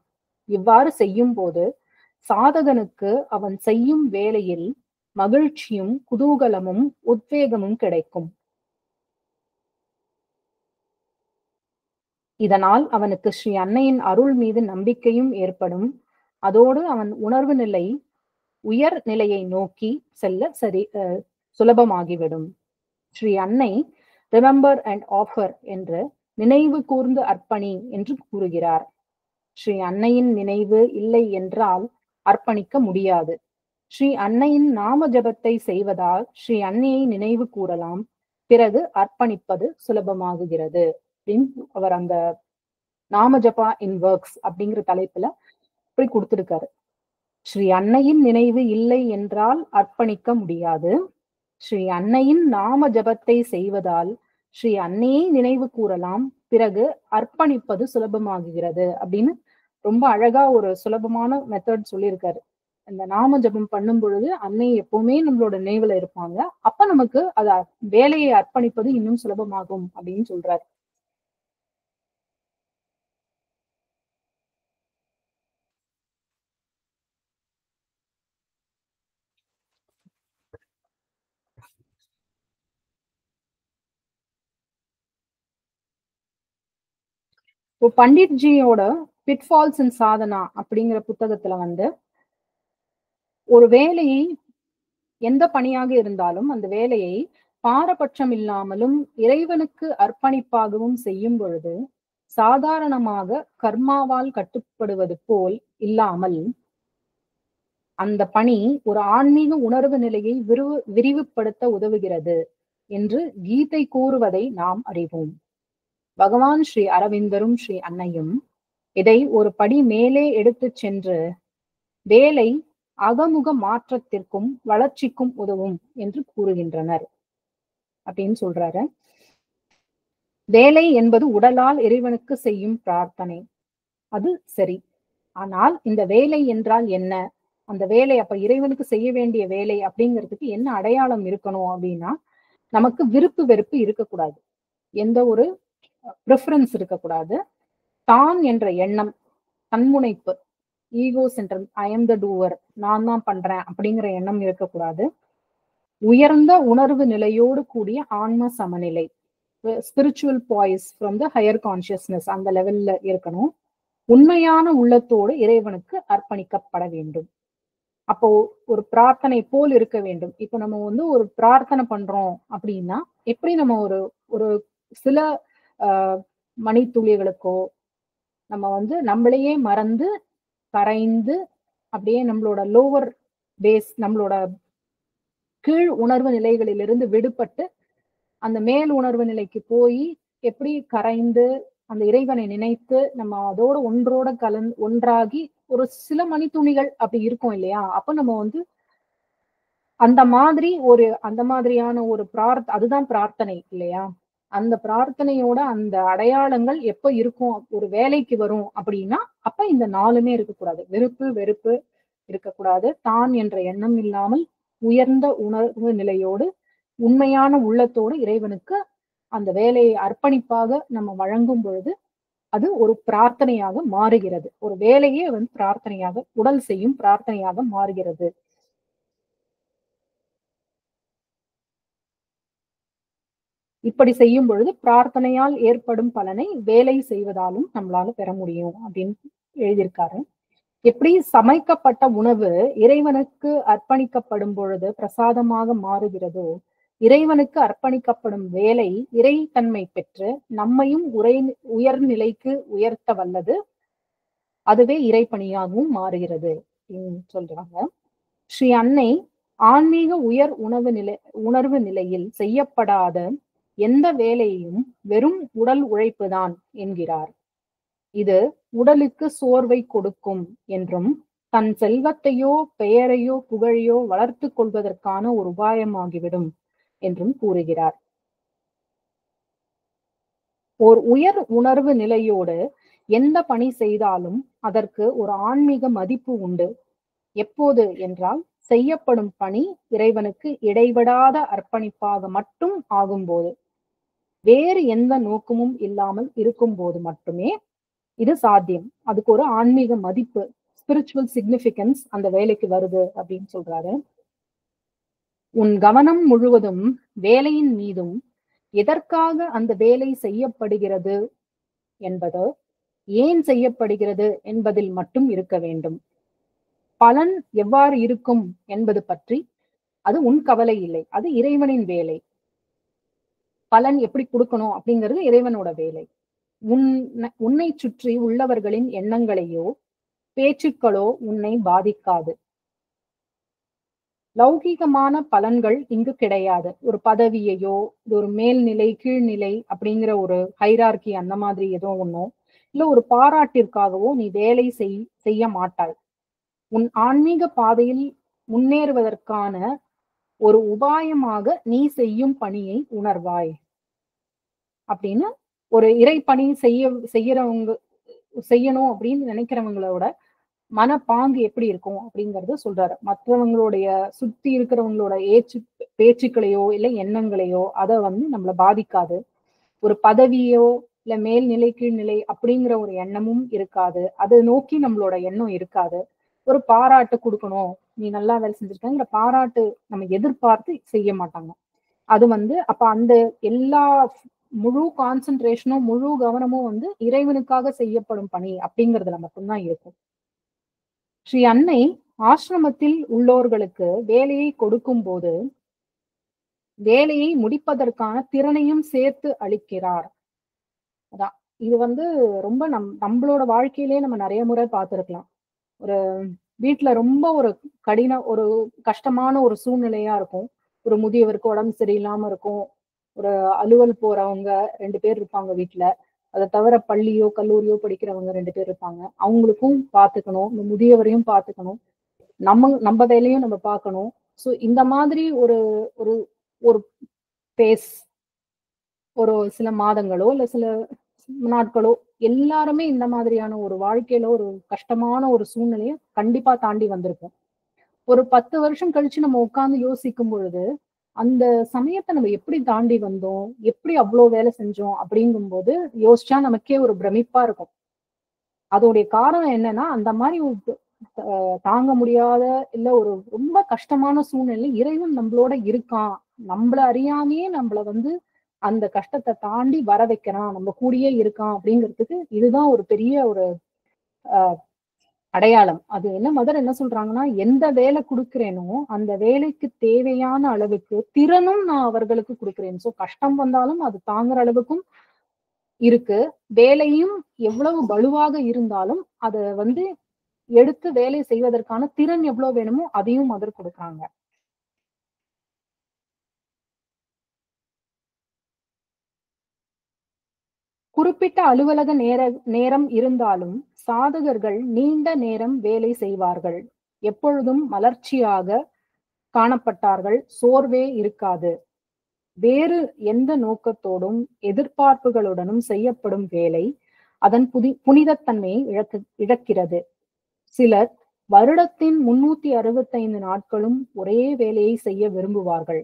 இவ்வாறு செய்யும் போது சாதகனுக்கு அவன் செய்யும் வேலையில் மகிழ்ச்சியும் குதூகலமும் உத்வேகமும் கிடைக்கும். இதனால் அவனுக்கு ஸ்ரீ அன்னையின் அருள் மீது நம்பிக்கையும் ஏற்படும். அதோடு அவன் உணர்வு நிலை உயர் நிலையை நோக்கி செல்ல சுலபமாகிவிடும். ஸ்ரீ அன்னை ரிமெம்பர் அண்ட் ஆஃபர் என்று நினைவு கூர்ந்து அர்ப்பணி என்று கூறுகிறார். ஸ்ரீ அன்னையின் நினைவு இல்லை என்றால் அர்ப்பணிக்க முடியாது. ஸ்ரீ அன்னையின் நாம ஜபத்தை செய்வதால் ஸ்ரீ அன்னையை நினைவு கூறலாம், பிறகு அர்ப்பணிப்பது சுலபமாகுகிறது அப்படின்னு அவர் அந்த நாம ஜபா இன் ஒர்க்ஸ் அப்படிங்கிற தலைப்புல இப்படி கொடுத்திருக்காரு. ஸ்ரீ அன்னையின் நினைவு இல்லை என்றால் அர்ப்பணிக்க முடியாது. ஸ்ரீ அன்னையின் நாம ஜபத்தை செய்வதால் ஸ்ரீ அன்னையை நினைவு கூறலாம், பிறகு அர்ப்பணிப்பது சுலபமாகுகிறது அப்படின்னு ரொம்ப அழகா ஒரு சுலபமான மெத்தட் சொல்லியிருக்காரு. இந்த நாம ஜபம் பண்ணும் பொழுது அன்னை எப்பவுமே நம்மளோட நினைவுல இருப்பாங்க. அப்ப நமக்கு அத வேலையை அர்ப்பணிப்பது இன்னும் சுலபமாகும் அப்படின்னு சொல்றாரு. இப்போ பண்டிட்ஜியோட பிட்ஃபால்ஸ் இன் சாதனா அப்படிங்கிற புத்தகத்துல வந்து ஒரு வேலையை எந்த பணியாக இருந்தாலும் அந்த வேலையை பாரபட்சம் இல்லாமலும் இறைவனுக்கு அர்ப்பணிப்பாகவும் செய்யும் பொழுது சாதாரணமாக கர்மாவால் கட்டுப்படுவது போல் இல்லாமல் அந்த பணி ஒரு ஆன்மீக உணர்வு நிலையை விரிவுபடுத்த உதவுகிறது என்று கீதை கூறுவதை நாம் அறிவோம். பகவான் ஸ்ரீ அரவிந்தரும் ஸ்ரீ அன்னையும் இதை ஒரு படி மேலே எடுத்துச் சென்று வேலை அகமுக மாற்றத்திற்கும் வளர்ச்சிக்கும் உதவும் என்று கூறுகின்றனர் அப்படின்னு சொல்றாரு. வேலை என்பது உடலால் இறைவனுக்கு செய்யும் பிரார்த்தனை, அது சரி. ஆனால் இந்த வேலை என்றால் என்ன? அந்த வேலை அப்ப இறைவனுக்கு செய்ய வேண்டிய வேலை அப்படிங்கிறதுக்கு என்ன அடையாளம் இருக்கணும் அப்படின்னா, நமக்கு விருப்பு வெறுப்பு இருக்கக்கூடாது, எந்த ஒரு ப்ரிஃபரன்ஸ் இருக்கக்கூடாது, தான் என்ற எண்ணம், தன்முனைப்பு, ego centrum, I am the doer, நான் தான் பண்றேன் அப்படிங்கிற எண்ணம் இருக்கக்கூடாது. உயர்ந்த உணர்வு நிலையோடு கூடிய ஆன்ம சமநிலை, spiritual boys from the higher consciousness, அந்த லெவல்ல இருக்கணும். உண்மையான உள்ளத்தோடு இறைவனுக்கு அர்ப்பணிக்கப்பட வேண்டும். அப்போ ஒரு பிரார்த்தனை போல் இருக்க வேண்டும். இப்போ நம்ம வந்து ஒரு பிரார்த்தனை பண்றோம் அப்படின்னா எப்படி நம்ம ஒரு ஒரு சில மணித்துளிகளுக்கோ நம்ம வந்து நம்மளையே மறந்து கரைந்து அப்படியே நம்மளோட லோவர் பேஸ், நம்மளோட கீழ் உணர்வு நிலைகளிலிருந்து விடுபட்டு அந்த மேல் உணர்வு நிலைக்கு போய் எப்படி கரைந்து அந்த இறைவனை நினைத்து நம்ம அதோட ஒன்றாகி ஒரு சில மணித்துணிகள் அப்படி இருக்கும் இல்லையா? அப்ப நம்ம வந்து அந்த மாதிரியான ஒரு அதுதான் பிரார்த்தனை இல்லையா? அந்த பிரார்த்தனையோட அந்த அடையாளங்கள் எப்ப இருக்கும், ஒரு வேலைக்கு வரும் அப்படின்னா அப்ப இந்த 4மே இருக்கக்கூடாது. விருப்பு வெறுப்பு இருக்கக்கூடாது, தான் என்ற எண்ணம் இல்லாமல் உயர்ந்த உணர்வு நிலையோடு உண்மையான உள்ளத்தோடு இறைவனுக்கு அந்த வேலையை அர்ப்பணிப்பாக நம்ம வழங்கும் பொழுது அது ஒரு பிரார்த்தனையாக மாறுகிறது. ஒரு வேலையே வந்து பிரார்த்தனையாக, உடல் செய்யும் பிரார்த்தனையாக மாறுகிறது. இப்படி செய்யும் பொழுது பிரார்த்தனையால் ஏற்படும் பலனை வேலை செய்வதாலும் நம்மளால பெற முடியும் அப்படின்னு எழுதியிருக்காரு. எப்படி சமைக்கப்பட்ட உணவு இறைவனுக்கு அர்ப்பணிக்கப்படும் பொழுது பிரசாதமாக மாறுகிறதோ, இறைவனுக்கு அர்ப்பணிக்கப்படும் வேலை இறைத்தன்மை பெற்று நம்மையும் உயர்நிலைக்கு உயர்த்த வல்லது, அதுவே இறைப்பணியாகவும் மாறுகிறது சொல்றாங்க. ஸ்ரீ அன்னை ஆன்மீக உணர்வு நிலையில் செய்யப்படாத எந்த வேலையையும் வெறும் உடல் உழைப்புதான் என்கிறார். இது உடலுக்கு சோர்வை கொடுக்கும் என்றும் தன் செல்வத்தையோ பெயரையோ புகழையோ வளர்த்து கொள்வதற்கான ஒரு உபாயமாகிவிடும் என்றும் கூறுகிறார். ஓர் உயர் உணர்வு நிலையோடு எந்த பணி செய்தாலும் அதற்கு ஒரு ஆன்மீக மதிப்பு உண்டு. எப்போது என்றால் செய்யப்படும் பணி இறைவனுக்கு இடைவிடாத அர்ப்பணிப்பாக மட்டும் ஆகும்போது, வேறு எந்த நோக்கமும் இல்லாமல் இருக்கும் போது மட்டுமே இது சாத்தியம். அதுக்கு ஒரு ஆன்மீக மதிப்பு, ஸ்பிரிச்சுவல் சிக்னிபிகன்ஸ் அந்த வேலைக்கு வருது அப்படின்னு சொல்றாரு. உன் கவனம் முழுவதும் வேலையின் மீதும் எதற்காக அந்த வேலை செய்யப்படுகிறது என்பது, ஏன் செய்யப்படுகிறது என்பதில் மட்டும் இருக்க வேண்டும். பலன் எவ்வாறு இருக்கும் என்பது பற்றி அது உன் கவலை இல்லை, அது இறைவனின் வேலை. பலன் எப்படி கொடுக்கணும் அப்படிங்கிறது இறைவனோட வேலை. உன்னை சுற்றி உள்ளவர்களின் எண்ணங்களையோ பேச்சுக்களோ உன்னை பாதிக்காது. லௌகீகமான பலன்கள் இங்கு கிடையாது. ஒரு பதவியையோ, இது ஒரு மேல்நிலை, கீழ்நிலை அப்படிங்கிற ஒரு ஹைரார்கி அந்த மாதிரி ஏதோ ஒண்ணோ, இல்ல ஒரு பாராட்டிற்காகவோ நீ வேலை செய்ய மாட்டாய். உன் ஆன்மீக பாதையில் முன்னேறுவதற்கான ஒரு உபாயமாக நீ செய்யும் பணியை உணர்வாய் அப்படின்னு ஒரு இறை பணி செய்யறவங்க செய்யணும் அப்படின்னு நினைக்கிறவங்களோட மனப்பாங்கு எப்படி இருக்கும் அப்படிங்கறத சொல்றாரு. மற்றவங்களுடைய சுத்தி இருக்கிறவங்களோட பேச்சுக்களையோ இல்ல எண்ணங்களையோ அதை வந்து நம்மள பாதிக்காது. ஒரு பதவியோ இல்ல மேல்நிலை கீழ்நிலை அப்படிங்கிற ஒரு எண்ணமும் இருக்காது. அதை நோக்கி நம்மளோட எண்ணம் இருக்காது. ஒரு பாராட்டு கொடுக்கணும், நீ நல்லா வேலை செஞ்சிருக்கங்கிற பாராட்டு நம்ம எதிர்பார்த்து செய்ய மாட்டாங்க. அது வந்து அப்ப அந்த எல்லா முழு கான்சென்ட்ரேஷனும் முழு கவனமும் வந்து இறைவனுக்காக செய்யப்படும் பணி அப்படிங்கறதுல மட்டும்தான் இருக்கும். ஸ்ரீ அன்னை ஆசிரமத்தில் உள்ளோர்களுக்கு வேலையை கொடுக்கும் போது வேலையை முடிப்பதற்கான திறனையும் சேர்த்து அளிக்கிறார். அதான் இது வந்து ரொம்ப நம்மளோட வாழ்க்கையிலேயே நம்ம நிறைய முறை பார்த்திருக்கலாம். ஒரு வீட்டுல ரொம்ப ஒரு ஒரு கஷ்டமான ஒரு சூழ்நிலையா இருக்கும். ஒரு முதியவருக்கு உடம்பு சரியில்லாம இருக்கும். ஒரு அலுவல் போறவங்க 2 பேர் இருப்பாங்க வீட்டுல. அதை தவிர பள்ளியோ கல்லூரியோ படிக்கிறவங்க 2 பேர் இருப்பாங்க. அவங்களுக்கும் பார்த்துக்கணும், இந்த முதியவரையும் பார்த்துக்கணும், நம்ம வேலையும் நம்ம பார்க்கணும். சோ இந்த மாதிரி ஒரு ஒரு ஒரு பேஸ் ஒரு சில மாதங்களோ இல்ல சில நாட்களோ எல்லாருமே இந்த மாதிரியான ஒரு வாழ்க்கையில ஒரு கஷ்டமான ஒரு சூழ்நிலையை கண்டிப்பா தாண்டி வந்திருப்போம். ஒரு 10 வருஷம் கழிச்சு நம்ம உட்கார்ந்து யோசிக்கும் பொழுது அந்த சமயத்தை நம்ம எப்படி தாண்டி வந்தோம், எப்படி அவ்வளவு வேலை செஞ்சோம் அப்படிங்கும்போது யோசிச்சா நமக்கே ஒரு பிரமிப்பா இருக்கும். அதோடைய காரணம் என்னன்னா அந்த மாதிரி தாங்க முடியாத இல்ல ஒரு ரொம்ப கஷ்டமான சூழ்நிலை இறைவன் நம்மளோட இருக்கான், நம்மள அறியாமையே நம்மள வந்து அந்த கஷ்டத்தை தாண்டி வர வைக்கிறான், நம்ம கூடயே இருக்கான் அப்படிங்கிறதுக்கு இதுதான் ஒரு பெரிய ஒரு அடையாளம். அது என்ன மதர் என்ன சொல்றாங்கன்னா, எந்த வேலை கொடுக்கிறேனோ அந்த வேலைக்கு தேவையான அளவுக்கு திறனும் நான் அவர்களுக்கு கொடுக்கிறேன். சோ கஷ்டம் வந்தாலும் அது தாங்குற அளவுக்கும் இருக்கு. வேலையும் எவ்வளவு வலுவாக இருந்தாலும் அத வந்து எடுத்து வேலை செய்வதற்கான திறன் எவ்வளவு வேணுமோ அதையும் மதர் கொடுக்குறாங்க. குறிப்பிட்ட அலுவலக நேரம் இருந்தாலும் சாதகர்கள் நீண்ட நேரம் வேலை செய்வார்கள். எப்பொழுதும் மலர்ச்சியாக காணப்பட்டார்கள். சோர்வே இருக்காது. வேறு எந்த நோக்கத்தோடும் எதிர்பார்ப்புகளுடனும் செய்யப்படும் வேலை அதன் புனிதத்தன்மையை இழக்கிறது. சிலர் வருடத்தின் 365 நாட்களும் ஒரே வேலையை செய்ய விரும்புவார்கள்.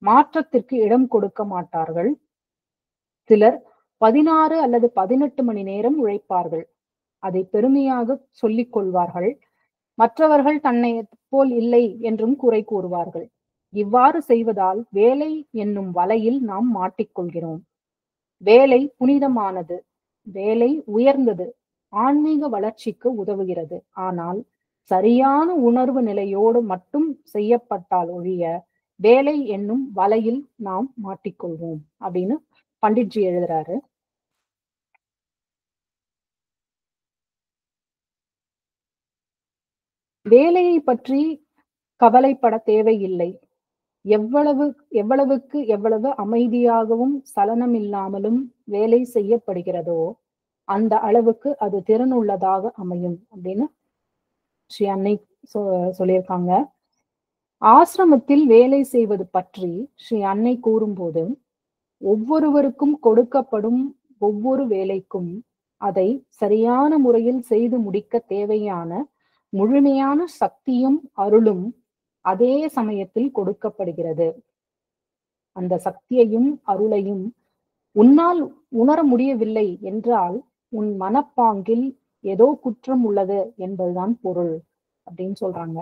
மாற்றத்திற்கு இடம் கொடுக்க மாட்டார்கள். சிலர் 16 அல்லது 18 மணி நேரம் உழைப்பார்கள். அதை பெருமையாக சொல்லிக் கொள்வார்கள். மற்றவர்கள் தன்னை போல் இல்லை என்றும் குறை கூறுவார்கள். இவ்வாறு செய்வதால் வேலை என்னும் வலையில் நாம் மாட்டிக்கொள்கிறோம். வேலை புனிதமானது, வேலை உயர்ந்தது, ஆன்மீக வளர்ச்சிக்கு உதவுகிறது. ஆனால் சரியான உணர்வு நிலையோடு மட்டும் செய்யப்பட்டால் ஒழிய வேலை என்னும் வலையில் நாம் மாட்டிக்கொள்வோம் அப்படின்னு பண்டிட்ஜி எழுதுறாரு. வேலையை பற்றி கவலைப்பட தேவையில்லை. எவ்வளவு அமைதியாகவும் சலனம் இல்லாமலும் வேலை செய்யப்படுகிறதோ அந்த அளவுக்கு அது திறனுள்ளதாக அமையும் அப்படின்னு ஸ்ரீ அன்னை சொல்லியிருக்காங்க. ஆசிரமத்தில் வேலை செய்வது பற்றி ஸ்ரீ அன்னை கூறும்போது ஒவ்வொருவருக்கும் கொடுக்கப்படும் ஒவ்வொரு வேலைக்கும் அதை சரியான முறையில் செய்து முடிக்க தேவையான முழுமையான சக்தியும் அருளும் அதே சமயத்தில் கொடுக்கப்படுகிறது. அந்த சக்தியையும் அருளையும் உன்னால் உணர முடியவில்லை என்றால் உன் மனப்பாங்கில் ஏதோ குற்றம் உள்ளது என்பதுதான் பொருள் அப்படின்னு சொல்றாங்க.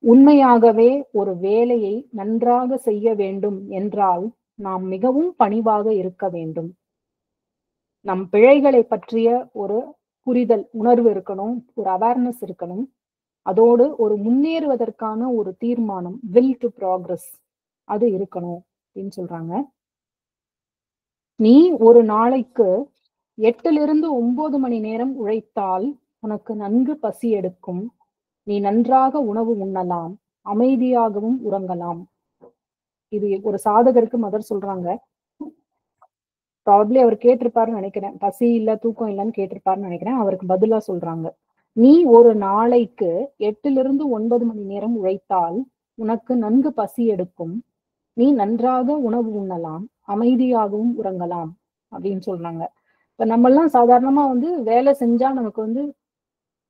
உண்மையாகவே ஒரு வேலையை நன்றாக செய்ய வேண்டும் என்றால் நாம் மிகவும் பணிவாக இருக்க வேண்டும். நம் பிழைகளை பற்றிய ஒரு புரிதல் உணர்வு இருக்கணும், ஒரு அவேர்னஸ் இருக்கணும். அதோடு ஒரு முன்னேறுவதற்கான ஒரு தீர்மானம், வில் டு ப்ராக்ரஸ், அது இருக்கணும் அப்படின்னு சொல்றாங்க. நீ ஒரு நாளைக்கு 8 to 9 மணி நேரம் உழைத்தால் உனக்கு நன்கு பசி எடுக்கும். நீ நன்றாக உணவு உண்ணலாம், அமைதியாகவும் உறங்கலாம். இது ஒரு சாதகருக்கு மதர் சொல்றாங்க. ப்ராபப்ளி அவர் கேட்டிருப்பாருன்னு நினைக்கிறேன். பசி இல்ல, தூக்கம் இல்லைன்னு கேட்டிருப்பாருன்னு நினைக்கிறேன். அவருக்கு பதிலா சொல்றாங்க, நீ ஒரு நாளைக்கு 8 to 9 மணி நேரம் உழைத்தால் உனக்கு நன்கு பசி எடுக்கும், நீ நன்றாக உணவு உண்ணலாம், அமைதியாகவும் உறங்கலாம் அப்படின்னு சொல்றாங்க. இப்ப நம்ம எல்லாம் சாதாரணமா வேலை செஞ்சா நமக்கு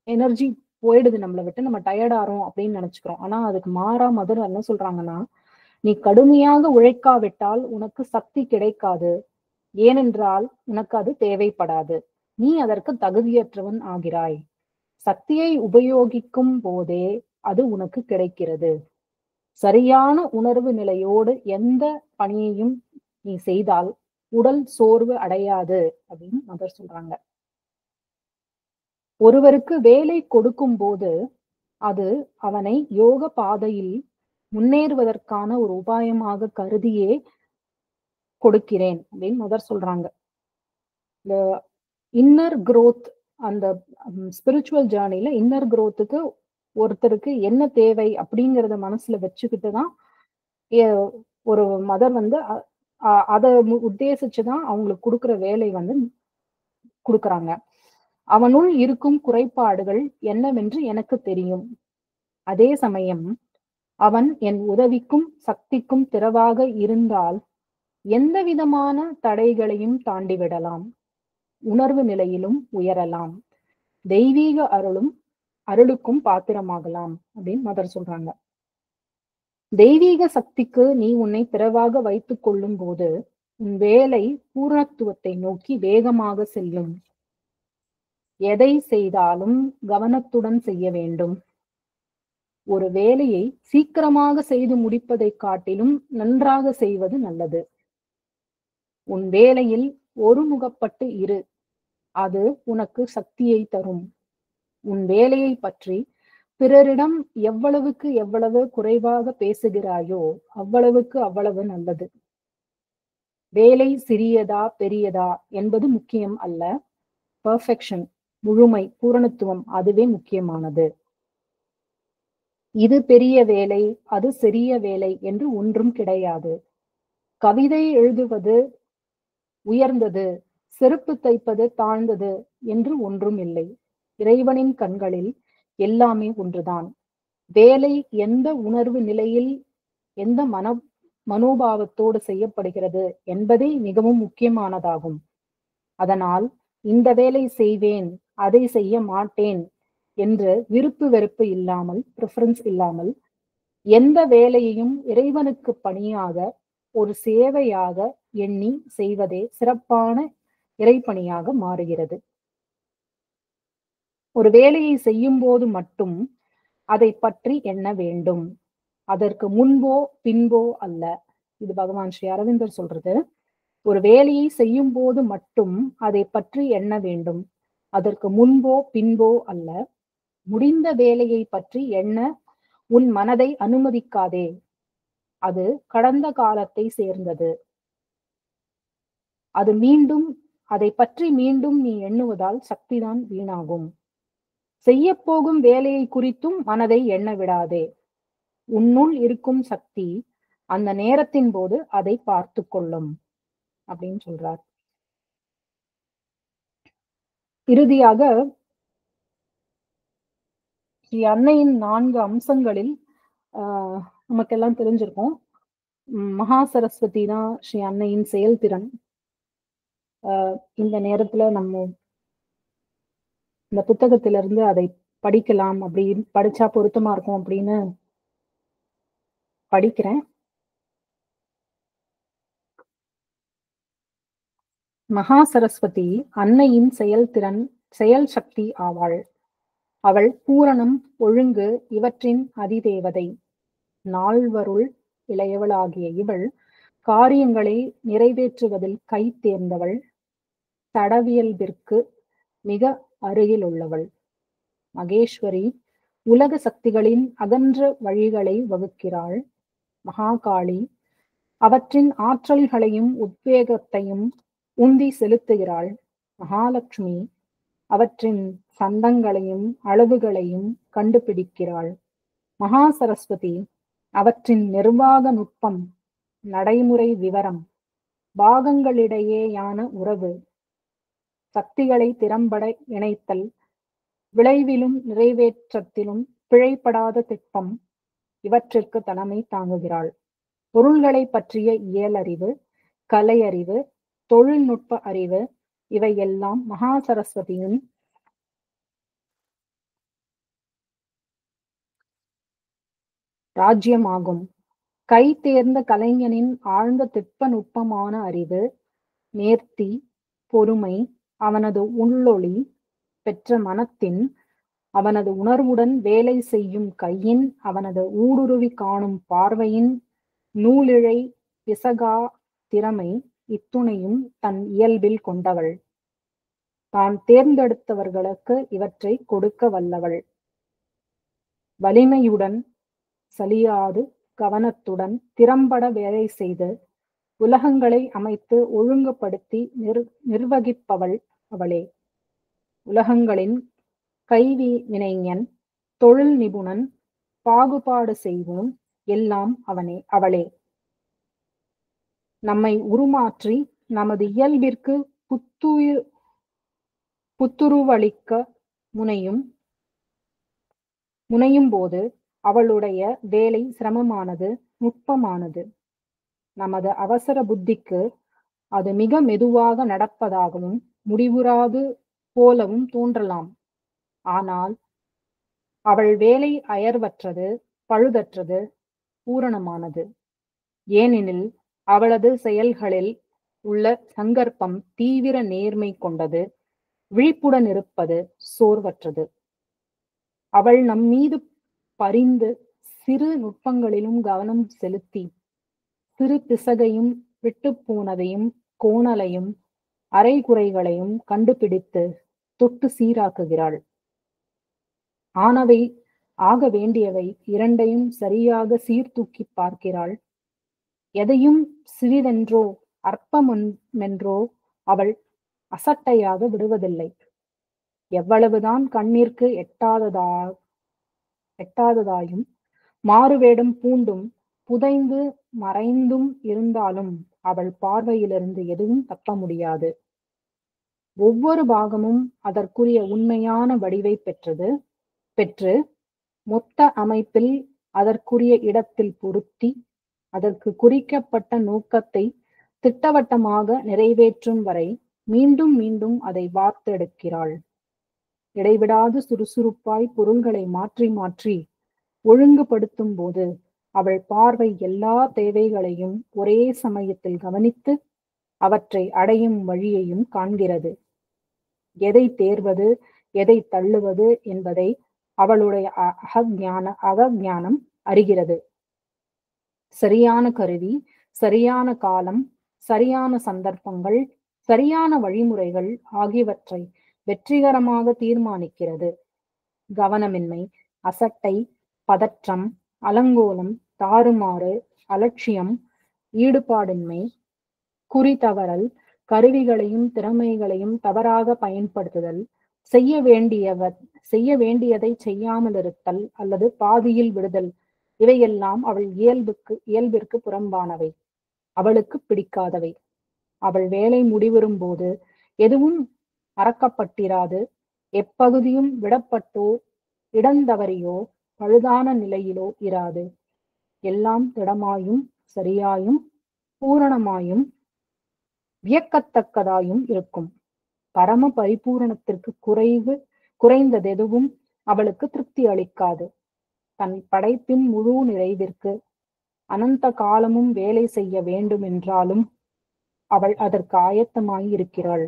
எனர்ஜி போயிடுது, நம்மளை விட்டு நம்ம டயர்ட் ஆறோம் அப்படின்னு நினைச்சுக்கிறோம். ஆனா அதுக்கு மாறா மதர் என்ன சொல்றாங்கன்னா, நீ கடுமையாக உழைக்காவிட்டால் உனக்கு சக்தி கிடைக்காது, ஏனென்றால் உனக்கு அது தேவைப்படாது, நீ அதற்கு தகுதியற்றவன் ஆகிறாய். சக்தியை உபயோகிக்கும் போதே அது உனக்கு கிடைக்கிறது. சரியான உணர்வு நிலையோடு எந்த பணியையும் நீ செய்தால் உடல் சோர்வு அடையாது அப்படின்னு மதர் சொல்றாங்க. ஒருவருக்கு வேலை கொடுக்கும் போது அது அவனை யோக பாதையில் முன்னேறுவதற்கான ஒரு உபாயமாக கருதியே கொடுக்கிறேன் அப்படின்னு மதர் சொல்றாங்க. இந்த இன்னர் growth, அந்த ஸ்பிரிச்சுவல் ஜேர்னில இன்னர் growthக்கு ஒருத்தருக்கு என்ன தேவை அப்படிங்கறத மனசுல வச்சுக்கிட்டுதான் ஒரு மதர் அதை உத்தேசிச்சுதான் அவங்களுக்கு கொடுக்குற வேலை கொடுக்குறாங்க. அவனுள் இருக்கும் குறைபாடுகள் என்னவென்று எனக்கு தெரியும். அதே சமயம் அவன் என் உதவிக்கும் சக்திக்கும் திறவாக இருந்தால் எந்த விதமான தடைகளையும் தாண்டிவிடலாம், உணர்வு நிலையிலும் உயரலாம், தெய்வீக அருளுக்கும் பாத்திரமாகலாம் அப்படின்னு மதர் சொல்றாங்க. தெய்வீக சக்திக்கு நீ உன்னை பிறவாக வைத்துக் கொள்ளும் போது உன் வேலை பூரணத்துவத்தை நோக்கி வேகமாக செல்லும். எதை செய்தாலும் கவனத்துடன் செய்ய வேண்டும். ஒரு வேலையை சீக்கிரமாக செய்து முடிப்பதை காட்டிலும் நன்றாக செய்வது நல்லது. உன் வேலையில் ஒருமுகப்பட்டு இரு, அது உனக்கு சக்தியை தரும். உன் வேலையை பற்றி பிறரிடம் எவ்வளவுக்கு எவ்வளவு குறைவாக பேசுகிறாயோ அவ்வளவுக்கு அவ்வளவு நல்லது. வேலை சிறியதா பெரியதா என்பது முக்கியம் அல்ல, பெர்ஃபெக்ஷன், முழுமை, பூரணத்துவம், அதுவே முக்கியமானது. இது பெரிய வேலை, அது சிறிய வேலை என்று ஒன்றும் கிடையாது. கவிதை எழுதுவது உயர்ந்தது, செருப்பு தைப்பது தாழ்ந்தது என்று ஒன்றும் இல்லை. இறைவனின் கண்களில் எல்லாமே ஒன்றுதான். வேலை எந்த உணர்வு நிலையில் எந்த மனோபாவத்தோடு செய்யப்படுகிறது என்பதே மிகவும் முக்கியமானதாகும். அதனால் இந்த வேலை செய்வேன், அதை செய்ய மாட்டேன் என்று விருப்பு வெறுப்பு இல்லாமல், ப்ரிஃபரன்ஸ் இல்லாமல் எந்த வேலையையும் இறைவனுக்கு பணியாக, ஒரு சேவையாக எண்ணி செய்வதே சிறப்பான இறைப்பணியாக மாறுகிறது. ஒரு வேலையை செய்யும் போது மட்டும் அதை பற்றி எண்ண வேண்டும், அதற்கு முன்போ பின்போ அல்ல. இது பகவான் ஸ்ரீ அரவிந்தர் சொல்றது. ஒரு வேலையை செய்யும் போது மட்டும் அதை பற்றி எண்ண வேண்டும், அதற்கு முன்போ பின்போ அல்ல. முடிந்த வேலையை பற்றி எண்ண உன் மனதை அனுமதிக்காதே, அது கடந்த காலத்தை சேர்ந்தது. அதை பற்றி மீண்டும் நீ எண்ணுவதால் சக்திதான் வீணாகும். செய்ய போகும் வேலையை குறித்தும் மனதை எண்ண விடாதே. உன்னுள் இருக்கும் சக்தி அந்த நேரத்தின் போது அதை பார்த்து கொள்ளும் அப்படின்னு சொல்றார். இறுதியாக ஸ்ரீ அன்னையின் 4 அம்சங்களில் நமக்கெல்லாம் தெரிஞ்சிருக்கும், மகா சரஸ்வதி தான் ஸ்ரீ அன்னையின் செயல்திறன். இந்த நேரத்துல நம்ம இந்த புத்தகத்திலிருந்து அதை படிக்கலாம், அப்படின்னு படிச்சா பொருத்தமா இருக்கும் அப்படின்னு படிக்கிறேன். மகா சரஸ்வதி அன்னையின் செயல்திறன், செயல் சக்தி ஆவாள். அவள் பூரணம், ஒழுங்கு இவற்றின் அதிதேவதை. நால்வருள் இளையவளாகிய இவள் காரியங்களை நிறைவேற்றுவதில் கை தேர்ந்தவள். தடவியல்பிற்கு மிக அருகில் உள்ளவள். மகேஸ்வரி உலக சக்திகளின் அகன்ற வழிகளை வகுக்கிறாள். மகாகாளி அவற்றின் ஆற்றல்களையும் உத்வேகத்தையும் உந்தி செலுத்துகிறாள். மகாலட்சுமி அவற்றின் சந்தங்களையும் அளவுகளையும் கண்டுபிடிக்கிறாள். மகா சரஸ்வதி அவற்றின் நிர்வாக நுட்பம், நடைமுறை விவரம், பாகங்களிடையேயான உறவு, சக்திகளை திறம்பட இணைத்தல், விளைவிலும் நிறைவேற்றத்திலும் பிழைப்படாத திட்பம் இவற்றிற்கு தலைமை தாங்குகிறாள். பொருள்களை பற்றிய இயலறிவு, கலையறிவு, தொழில்நுட்ப அறிவு இவையெல்லாம் மகா சரஸ்வதியின் ராஜ்யமாகும். கை தேர்ந்த கலைஞனின் ஆழ்ந்த திட்ப நுட்பமான அறிவு, நேர்த்தி, பொறுமை, அவனது உள்ளொளி பெற்ற மனத்தின், அவனது உணர்வுடன் வேலை செய்யும் கையின், அவனது ஊடுருவி காணும் பார்வையின், நூலிழை பிசகா திறமை இத்துணையும் தன் இயல்பில் கொண்டவள். தான் தேர்ந்தெடுத்தவர்களுக்கு இவற்றை கொடுக்க வல்லவள். வலிமையுடன் சலியாது கவனத்துடன் திறம்பட வேலை செய்து உலகங்களை அமைத்து ஒழுங்குபடுத்தி நிர்வகிப்பவள் அவளே. உலகங்களின் கைவினைஞன், தொழில் நிபுணன், பாகுபாடு செய்வோன் எல்லாம் அவளே. நம்மை உருமாற்றி நமது இயல்பிற்கு புத்துருவளிக்க முனையும் போது அவளுடைய வேலை சிரமமானது, நுட்பமானது. நமது அவசர புத்திக்கு அது மிக மெதுவாக நடப்பதாகவும் முடிவுறாது போலவும் தோன்றலாம். ஆனால் அவள் வேலை அயர்வற்றது, பழுதற்றது, பூரணமானது. ஏனெனில் அவளது செயல்களில் உள்ள சங்கற்பம் தீவிர நேர்மை கொண்டது, விழிப்புடன் இருப்பது, சோர்வற்றது. அவள் நம் மீது பரிந்து சிறு நுட்பங்களிலும் கவனம் செலுத்தி சிறு பிசகையும் விட்டு போனதையும் கோணலையும் அரைகுறைகளையும் கண்டுபிடித்து தொட்டு சீராக்குகிறாள். ஆனவை ஆக வேண்டியவை இரண்டையும் சரியாக சீர்தூக்கி பார்க்கிறாள். எதையும் சிறிதென்றோ அற்பமென்றோ அவள் அசட்டையாக விடுவதில்லை. எவ்வளவுதான் கண்ணிற்கு எட்டாததாயும் மாறுவேடம் பூண்டும் புதைந்து மறைந்தும் இருந்தாலும் அவள் பார்வையிலிருந்து எதுவும் தப்ப முடியாது. ஒவ்வொரு பாகமும் அதற்குரிய உண்மையான வடிவை பெற்று மொத்த அமைப்பில் அதற்குரிய இடத்தில் பொருத்தி அதற்கு குறிக்கப்பட்ட நோக்கத்தை திட்டவட்டமாக நிறைவேற்றும் வரை மீண்டும் மீண்டும் அதை வார்த்தெடுக்கிறாள். இடைவிடாது சுறுசுறுப்பாய் பொருள்களை மாற்றி மாற்றி ஒழுங்குபடுத்தும் போது அவள் பார்வை எல்லா தேவைகளையும் ஒரே சமயத்தில் கவனித்து அவற்றை அடையும் வழியையும் காண்கிறது. எதை தேர்வது, எதை தள்ளுவது என்பதை அவளுடைய அகஞானம் அறிகிறது. சரியான கருவி, சரியான காலம், சரியான சந்தர்ப்பங்கள், சரியான வழிமுறைகள் ஆகியவற்றை வெற்றிகரமாக தீர்மானிக்கிறது. கவனமின்மை, அசட்டை, பதற்றம், அலங்கோலம், தாறுமாறு, அலட்சியம், ஈடுபாடின்மை, குறி தவறல், கருவிகளையும் திறமைகளையும் தவறாக பயன்படுத்துதல், செய்ய வேண்டியதை செய்யாமல் இருத்தல் அல்லது பாதியில் விடுதல் இவையெல்லாம் அவள் இயல்பிற்கு புறம்பானவை, அவளுக்கு பிடிக்காதவை. அவள் வேலை முடிவரும் போது எதுவும் மறக்கப்பட்டிராது, எப்பகுதியும் விடப்பட்டோ இடந்தவறியோ பழுதான நிலையிலோ இராது. எல்லாம் திடமாயும் சரியாயும் பூரணமாயும் வியக்கத்தக்கதாயும் இருக்கும். பரம பரிபூரணத்திற்கு குறைந்ததெதுவும் அவளுக்கு திருப்தி அளிக்காது. தன் படைப்பின் முழு நிறைவிற்கு அனந்த காலமும் வேலை செய்ய வேண்டும் என்றாலும் அவள் அதற்கு ஆயத்தமாய் இருக்கிறாள்.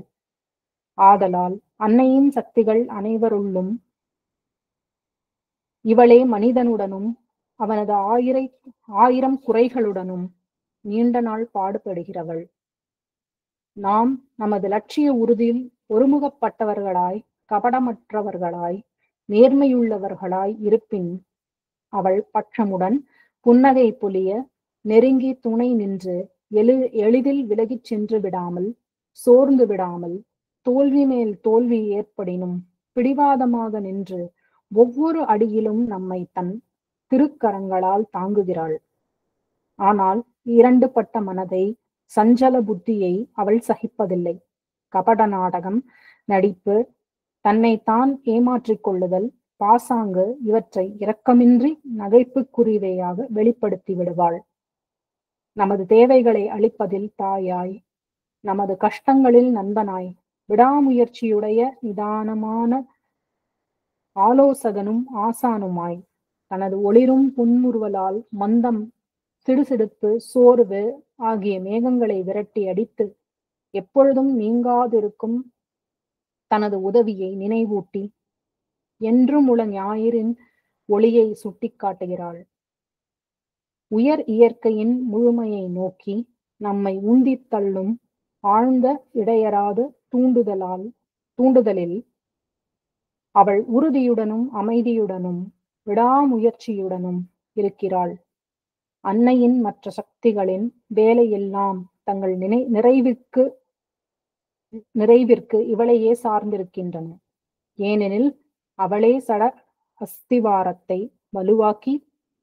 ஆதலால் அன்னையின் சக்திகள் அனைவருள்ளும் இவளே மனிதனுடனும் அவனது ஆயிரம் குறைகளுடனும் நீண்ட நாள் பாடுபடுகிறவள். நாம் நமது லட்சிய உறுதியில் ஒருமுகப்பட்டவர்களாய், கபடமற்றவர்களாய், நேர்மையுள்ளவர்களாய் இருப்பின் அவள் பட்சமுடன் புன்னகை பொலிய நெருங்கி துணை நின்று எளிதில் விலகிச் சென்று விடாமல், சோர்ந்து விடாமல், தோல்வி மேல் தோல்வி ஏற்படினும் பிடிவாதமாக நின்று ஒவ்வொரு அடியிலும் நம்மை தன் திருக்கரங்களால் தாங்குகிறாள். ஆனால் இரண்டுபட்ட மனதை, சஞ்சல புத்தியை அவள் சகிப்பதில்லை. கபட நாடகம், நடிப்பு, தன்னைத்தான் ஏமாற்றிக் கொள்ளுதல், பாசாங்கு இவற்றை இரக்கமின்றி நகைப்புக்குரியவையாக வெளிப்படுத்தி விடுவாள். நமது தேவைகளை அளிப்பதில் தாயாய், நமது கஷ்டங்களில் நண்பனாய், விடாமுயற்சியுடைய நிதானமான ஆலோசகனும் ஆசானுமாய், தனது ஒளிரும் புன்முறுவலால் மந்தம், சிடுசிடுப்பு, சோர்வு ஆகிய மேகங்களை விரட்டி அடித்து எப்பொழுதும் நீங்காதிருக்கும் தனது உதவியை நினைவூட்டி என்றும் உள்ள ஞாயிறின் ஒளியை சுட்டிக் காட்டுகிறாள். உயர் இயற்கையின் முழுமையை நோக்கி நம்மை உந்தித் தள்ளும் ஆழ்ந்த இடையறாத தூண்டுதலில் அவள் உறுதியுடனும் அமைதியுடனும் விடாமுயற்சியுடனும் இருக்கிறாள். அன்னையின் மற்ற சக்திகளின் வேலையெல்லாம் தங்கள் நிறைவிற்கு இவளையே சார்ந்திருக்கின்றன. ஏனெனில் அவளே சட அஸ்திவாரத்தை வலுவாக்கி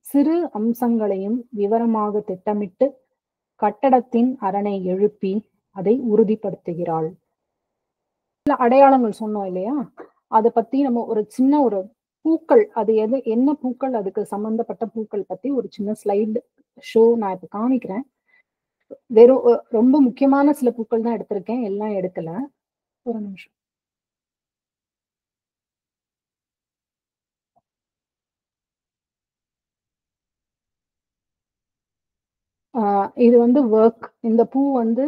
சிறு அம்சங்களையும் விவரமாக திட்டமிட்டு கட்டடத்தின் அரணை எழுப்பி அதை உறுதிப்படுத்துகிறாள். அடையாளங்கள் சொன்னோம் இல்லையா, அதை பத்தி நம்ம ஒரு சின்ன ஒரு பூக்கள், அது என்ன பூக்கள், அதுக்கு சம்பந்தப்பட்ட பூக்கள் பத்தி ஒரு சின்ன ஸ்லைடு ஷோ நான் இப்ப காமிக்கிறேன். வெறும் ரொம்ப முக்கியமான சில பூக்கள் தான் எடுத்திருக்கேன், எல்லாம் எடுக்கல. ஒரு நிமிஷம். இது வந்து ஒர்க். இந்த பூ வந்து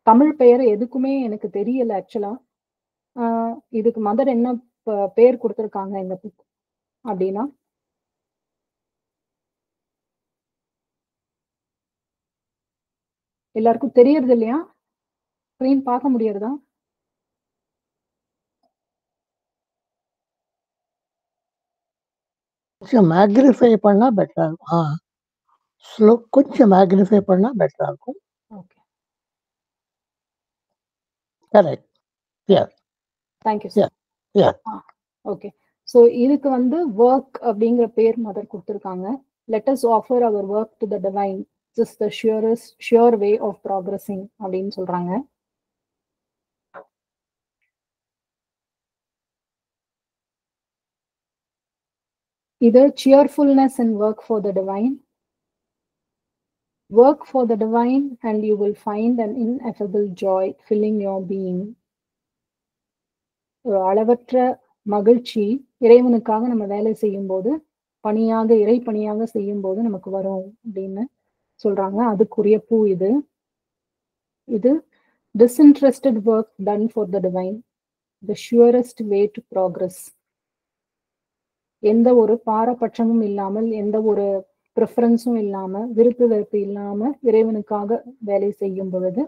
தமிழ் பெயர் எதுக்குமே எனக்கு தெரியல ஆக்சுவலா. இதுக்கு மதர் என்ன பேர் கொடுத்திருக்காங்க இந்த பூ அப்படின்னா, எல்லாருக்கும் தெரியறது இல்லையா? ஸ்கிரீன் பார்க்க முடியறதா? கொஞ்சம் மேக்னிஃபை பண்ணா பெட்டரா இருக்கும். ஸ்லோ கொஞ்சம் மேக்னிஃபை பண்ணா பெட்டரா இருக்கும். Okay, correct. Yeah, thank you sir. Yeah. Okay, so இதுக்கு வந்து ஒர்க் அப்படிங்கிற பேர் மதர் கொடுத்துருக்காங்க. Let us offer our work to the divine, just the sure way of progressing அப்படின்னு சொல்றாங்க. இது cheerfulness and work for the divine. Work for the divine and you will find an ineffable joy filling your being. ஒரு அளவற்ற மகிழ்ச்சி இறைவனுக்காக நம்ம வேலை செய்யும் போது, பணியாக இறை பணியாக செய்யும் போது நமக்கு வரும் அப்படின்னு சொல்றாங்க. அதுக்குரிய பூ இது. இது disinterested work done for the divine, the surest way to progress. எந்த ஒரு பாரபட்சமும் இல்லாமல், எந்த ஒரு ப்ரிஃபரன்ஸும் இல்லாம, விருப்பு வெறுப்பு இல்லாம இறைவனுக்காக வேலை செய்யும் பொழுது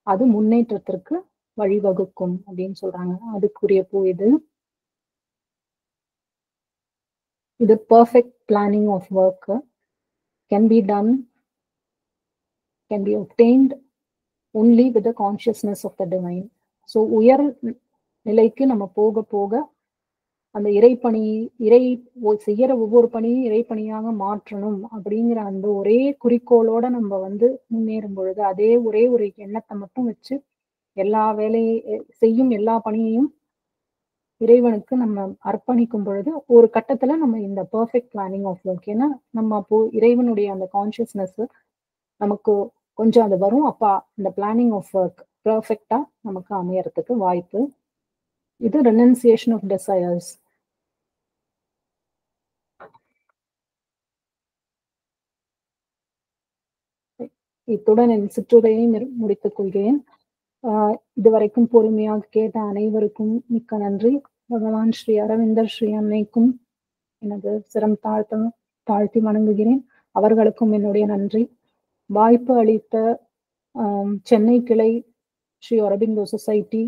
அது முன்னேற்றத்திற்கு வழிவகுக்கும் அப்படின்னு சொல்றாங்க. அதுக்குரிய பூ இது. இது perfect planning of work, can be done, can be obtained only with the consciousness of the divine. So உயர் நிலைக்கு நம்ம போக போக அந்த இறைப்பணி, செய்யற ஒவ்வொரு பணியும் இறைப்பணியாக மாற்றணும் அப்படிங்கிற அந்த ஒரே குறிக்கோளோட நம்ம வந்து முன்னேறும் பொழுது, அதே ஒரே ஒரு எண்ணத்தை மட்டும் வச்சு எல்லா செய்யும் எல்லா பணியையும் இறைவனுக்கு நம்ம அர்ப்பணிக்கும் பொழுது ஒரு கட்டத்துல நம்ம இந்த பர்ஃபெக்ட் பிளானிங் ஆஃப் ஒர்க், ஏன்னா நம்ம அப்போ இறைவனுடைய அந்த கான்சியஸ்னஸ் நமக்கு கொஞ்சம் அது வரும். அப்ப இந்த பிளானிங் ஆஃப் ஒர்க் பர்ஃபெக்டா நமக்கு அமையறதுக்கு வாய்ப்பு. இது ரெனன்சியேஷன் ஆஃப் டிசையர்ஸ். இத்துடன் என் சிற்றுரையை முடித்துக் கொள்கிறேன். இதுவரைக்கும் பொறுமையாக கேட்ட அனைவருக்கும் மிக்க நன்றி. பகவான் ஸ்ரீ அரவிந்தர் ஸ்ரீ அன்னைக்கும் எனது சிரம் தாழ்த்தி வணங்குகிறேன். அவர்களுக்கும் என்னுடைய நன்றி. வாய்ப்பு அளித்த சென்னை கிளை ஸ்ரீ அரபிந்தோ சொசைட்டி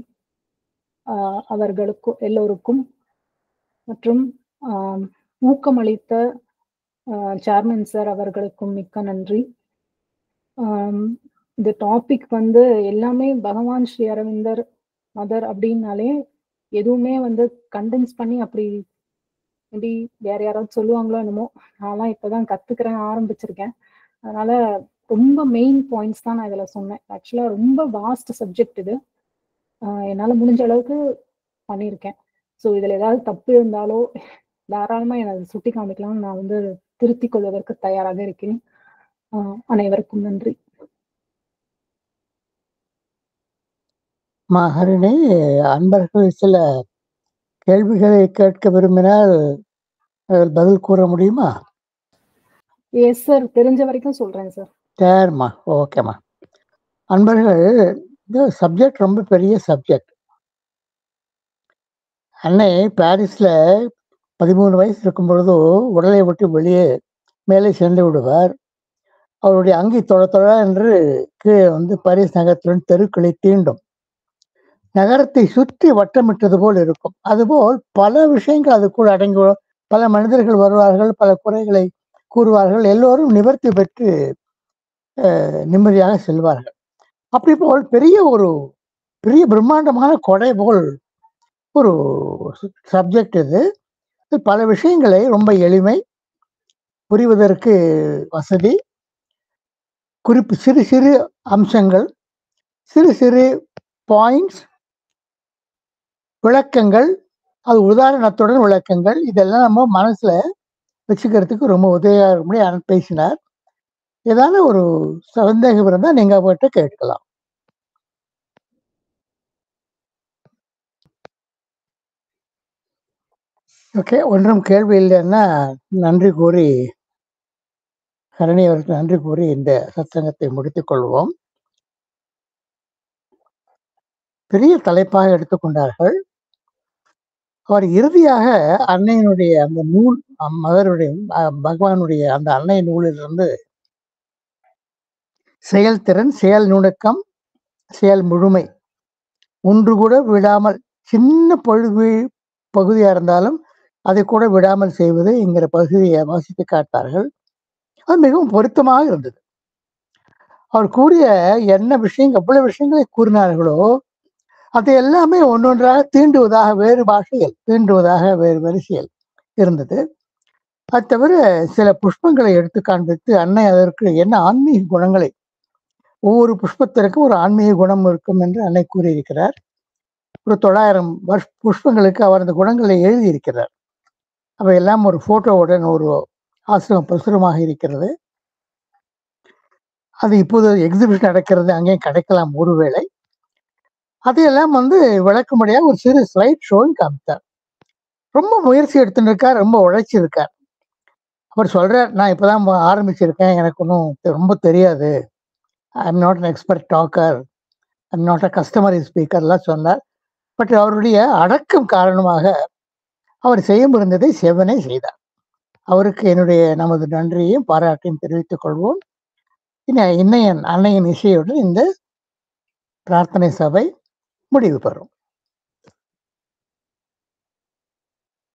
அவர்களுக்கும் எல்லோருக்கும், மற்றும் ஊக்கமளித்த சேர்மன் சார் அவர்களுக்கும் மிக்க நன்றி. இந்த டாபிக் வந்து எல்லாமே பகவான் ஸ்ரீ அரவிந்தர் மதர் அப்படின்னாலே எதுவுமே வந்து கண்டென்ஸ் பண்ணி அப்படி மேபி வேற யாராவது சொல்லுவாங்களோ என்னமோ, நான்லாம் இப்பதான் கத்துக்கிறேன், ஆரம்பிச்சிருக்கேன். அதனால ரொம்ப மெயின் பாயிண்ட்ஸ் தான் நான் இதுல சொன்னேன். ஆக்சுவலா ரொம்ப வாஸ்ட் சப்ஜெக்ட் இது. என்னால முடிஞ்ச அளவுக்கு பண்ணியிருக்கேன். ஸோ இதுல ஏதாவது தப்பு இருந்தாலோ தாராளமா என்னை சுட்டி காமிக்கலாம். நான் வந்து திருத்திக் கொள்வதற்கு தயாராக இருக்கிறேன். அனைவருக்கும் நன்றி. ஹரிணி, அன்பர்கள் சில கேள்விகளை கேட்க விரும்பினால் பதில் கூற முடியுமா? எஸ் சார், தெரிஞ்ச வரைக்கும் சொல்றேன் சார். சரிம்மா, ஓகேம்மா. அன்பர்கள், இந்த சப்ஜெக்ட் ரொம்ப பெரிய சப்ஜெக்ட். அன்னை பாரிஸ்ல 13 வயசு இருக்கும் பொழுது உடலை விட்டு வெளியே மேலே சென்று விடுவார். அவருடைய அங்கி தொட தொட என்று கீழே வந்து பாரிஸ் நகரத்துடன் தெருக்களை தீண்டும். நகரத்தை சுற்றி வட்டமிட்டது போல் இருக்கும். அதுபோல் பல விஷயங்கள் அதுக்குள் அடங்கி, பல மனிதர்கள் வருவார்கள், பல குறைகளை கூறுவார்கள், எல்லோரும் நிவர்த்தி பெற்று நிம்மதியாக செல்வார்கள். அப்படி போல் பெரிய பிரம்மாண்டமான கொடை போல் ஒரு சப்ஜெக்ட் இது. பல விஷயங்களை ரொம்ப எளிமை, புரிவதற்கு வசதி, குறிப்பு சிறு சிறு அம்சங்கள், சிறு சிறு பாயிண்ட்ஸ், விளக்கங்கள், அது உதாரணத்துடன் விளக்கங்கள், இதெல்லாம் நம்ம மனசுல வச்சுக்கிறதுக்கு ரொம்ப உதவியாக இருக்கும்படி பேசினார். ஏதாவது ஒரு சந்தேகம் இருந்தால் நீங்க அவர்கிட்ட கேட்கலாம். ஓகே, ஒன்றும் கேள்வி இல்லைன்னா நன்றி கூறி, ஹரணி அவருக்கு நன்றி கூறி இந்த சத்சங்கத்தை முடித்துக் கொள்வோம். பெரிய தலைப்பாக எடுத்துக்கொண்டார்கள். அவர் இறுதியாக அன்னையினுடைய அந்த நூல், மதருடைய பகவானுடைய அந்த அன்னை நூலிலிருந்து செயல்திறன், செயல் நுணுக்கம், செயல் முழுமை ஒன்று கூட விடாமல், சின்ன பகுதியா இருந்தாலும் அதை கூட விடாமல் செய்வது என்கிற பகுதியை வாசித்து காட்டார்கள். அது மிகவும் பொருத்தமாக இருந்தது. அவர் கூறிய என்ன விஷயங்கள், எவ்வளவு விஷயங்களை கூறினார்களோ அது எல்லாமே ஒன்றொன்றாக தீண்டுவதாக, வேறு பாஷையில் தீண்டுவதாக, வேறு வரிசையில் இருந்தது. அது தவிர சில புஷ்பங்களை எடுத்து காண்பித்து அன்னை அதற்கு என்ன ஆன்மீக குணங்களை, ஒவ்வொரு புஷ்பத்திற்கும் ஒரு ஆன்மீக குணம் இருக்கும் என்று அன்னை கூறியிருக்கிறார். ஒரு 900 புஷ்பங்களுக்கு அவர் அந்த குணங்களை எழுதியிருக்கிறார். அவையெல்லாம் ஒரு போட்டோவுடன் ஒரு ஆசிரம பிரசுரமாக இருக்கிறது. அது இப்போது எக்ஸிபிஷன் நடக்கிறது, அங்கேயும் கிடைக்கலாம் ஒருவேளை. அதையெல்லாம் வந்து விளக்கும்படியாக ஒரு சிறு ஸ்லைட் ஷோவும் காமித்தார். ரொம்ப முயற்சி எடுத்துட்டு இருக்கார், ரொம்ப உழைச்சி இருக்கார். அவர் சொல்றார், நான் இப்பதான் ஆரம்பிச்சிருக்கேன், எனக்கு ஒன்றும் ரொம்ப தெரியாது, I am not an expert talker, I am not a customary ஸ்பீக்கர்லாம் சொன்னார். பட் அவருடைய அடக்கம் காரணமாக அவர் செய்ய முடிந்ததை செவனே செய்தார். அவருக்கு என்னுடைய நமது நன்றியையும் பாராட்டையும் தெரிவித்துக் கொள்வோம். இன்னையன் அன்னையின் இசையுடன் இந்த பிரார்த்தனை சபை முடிவு பெறும்.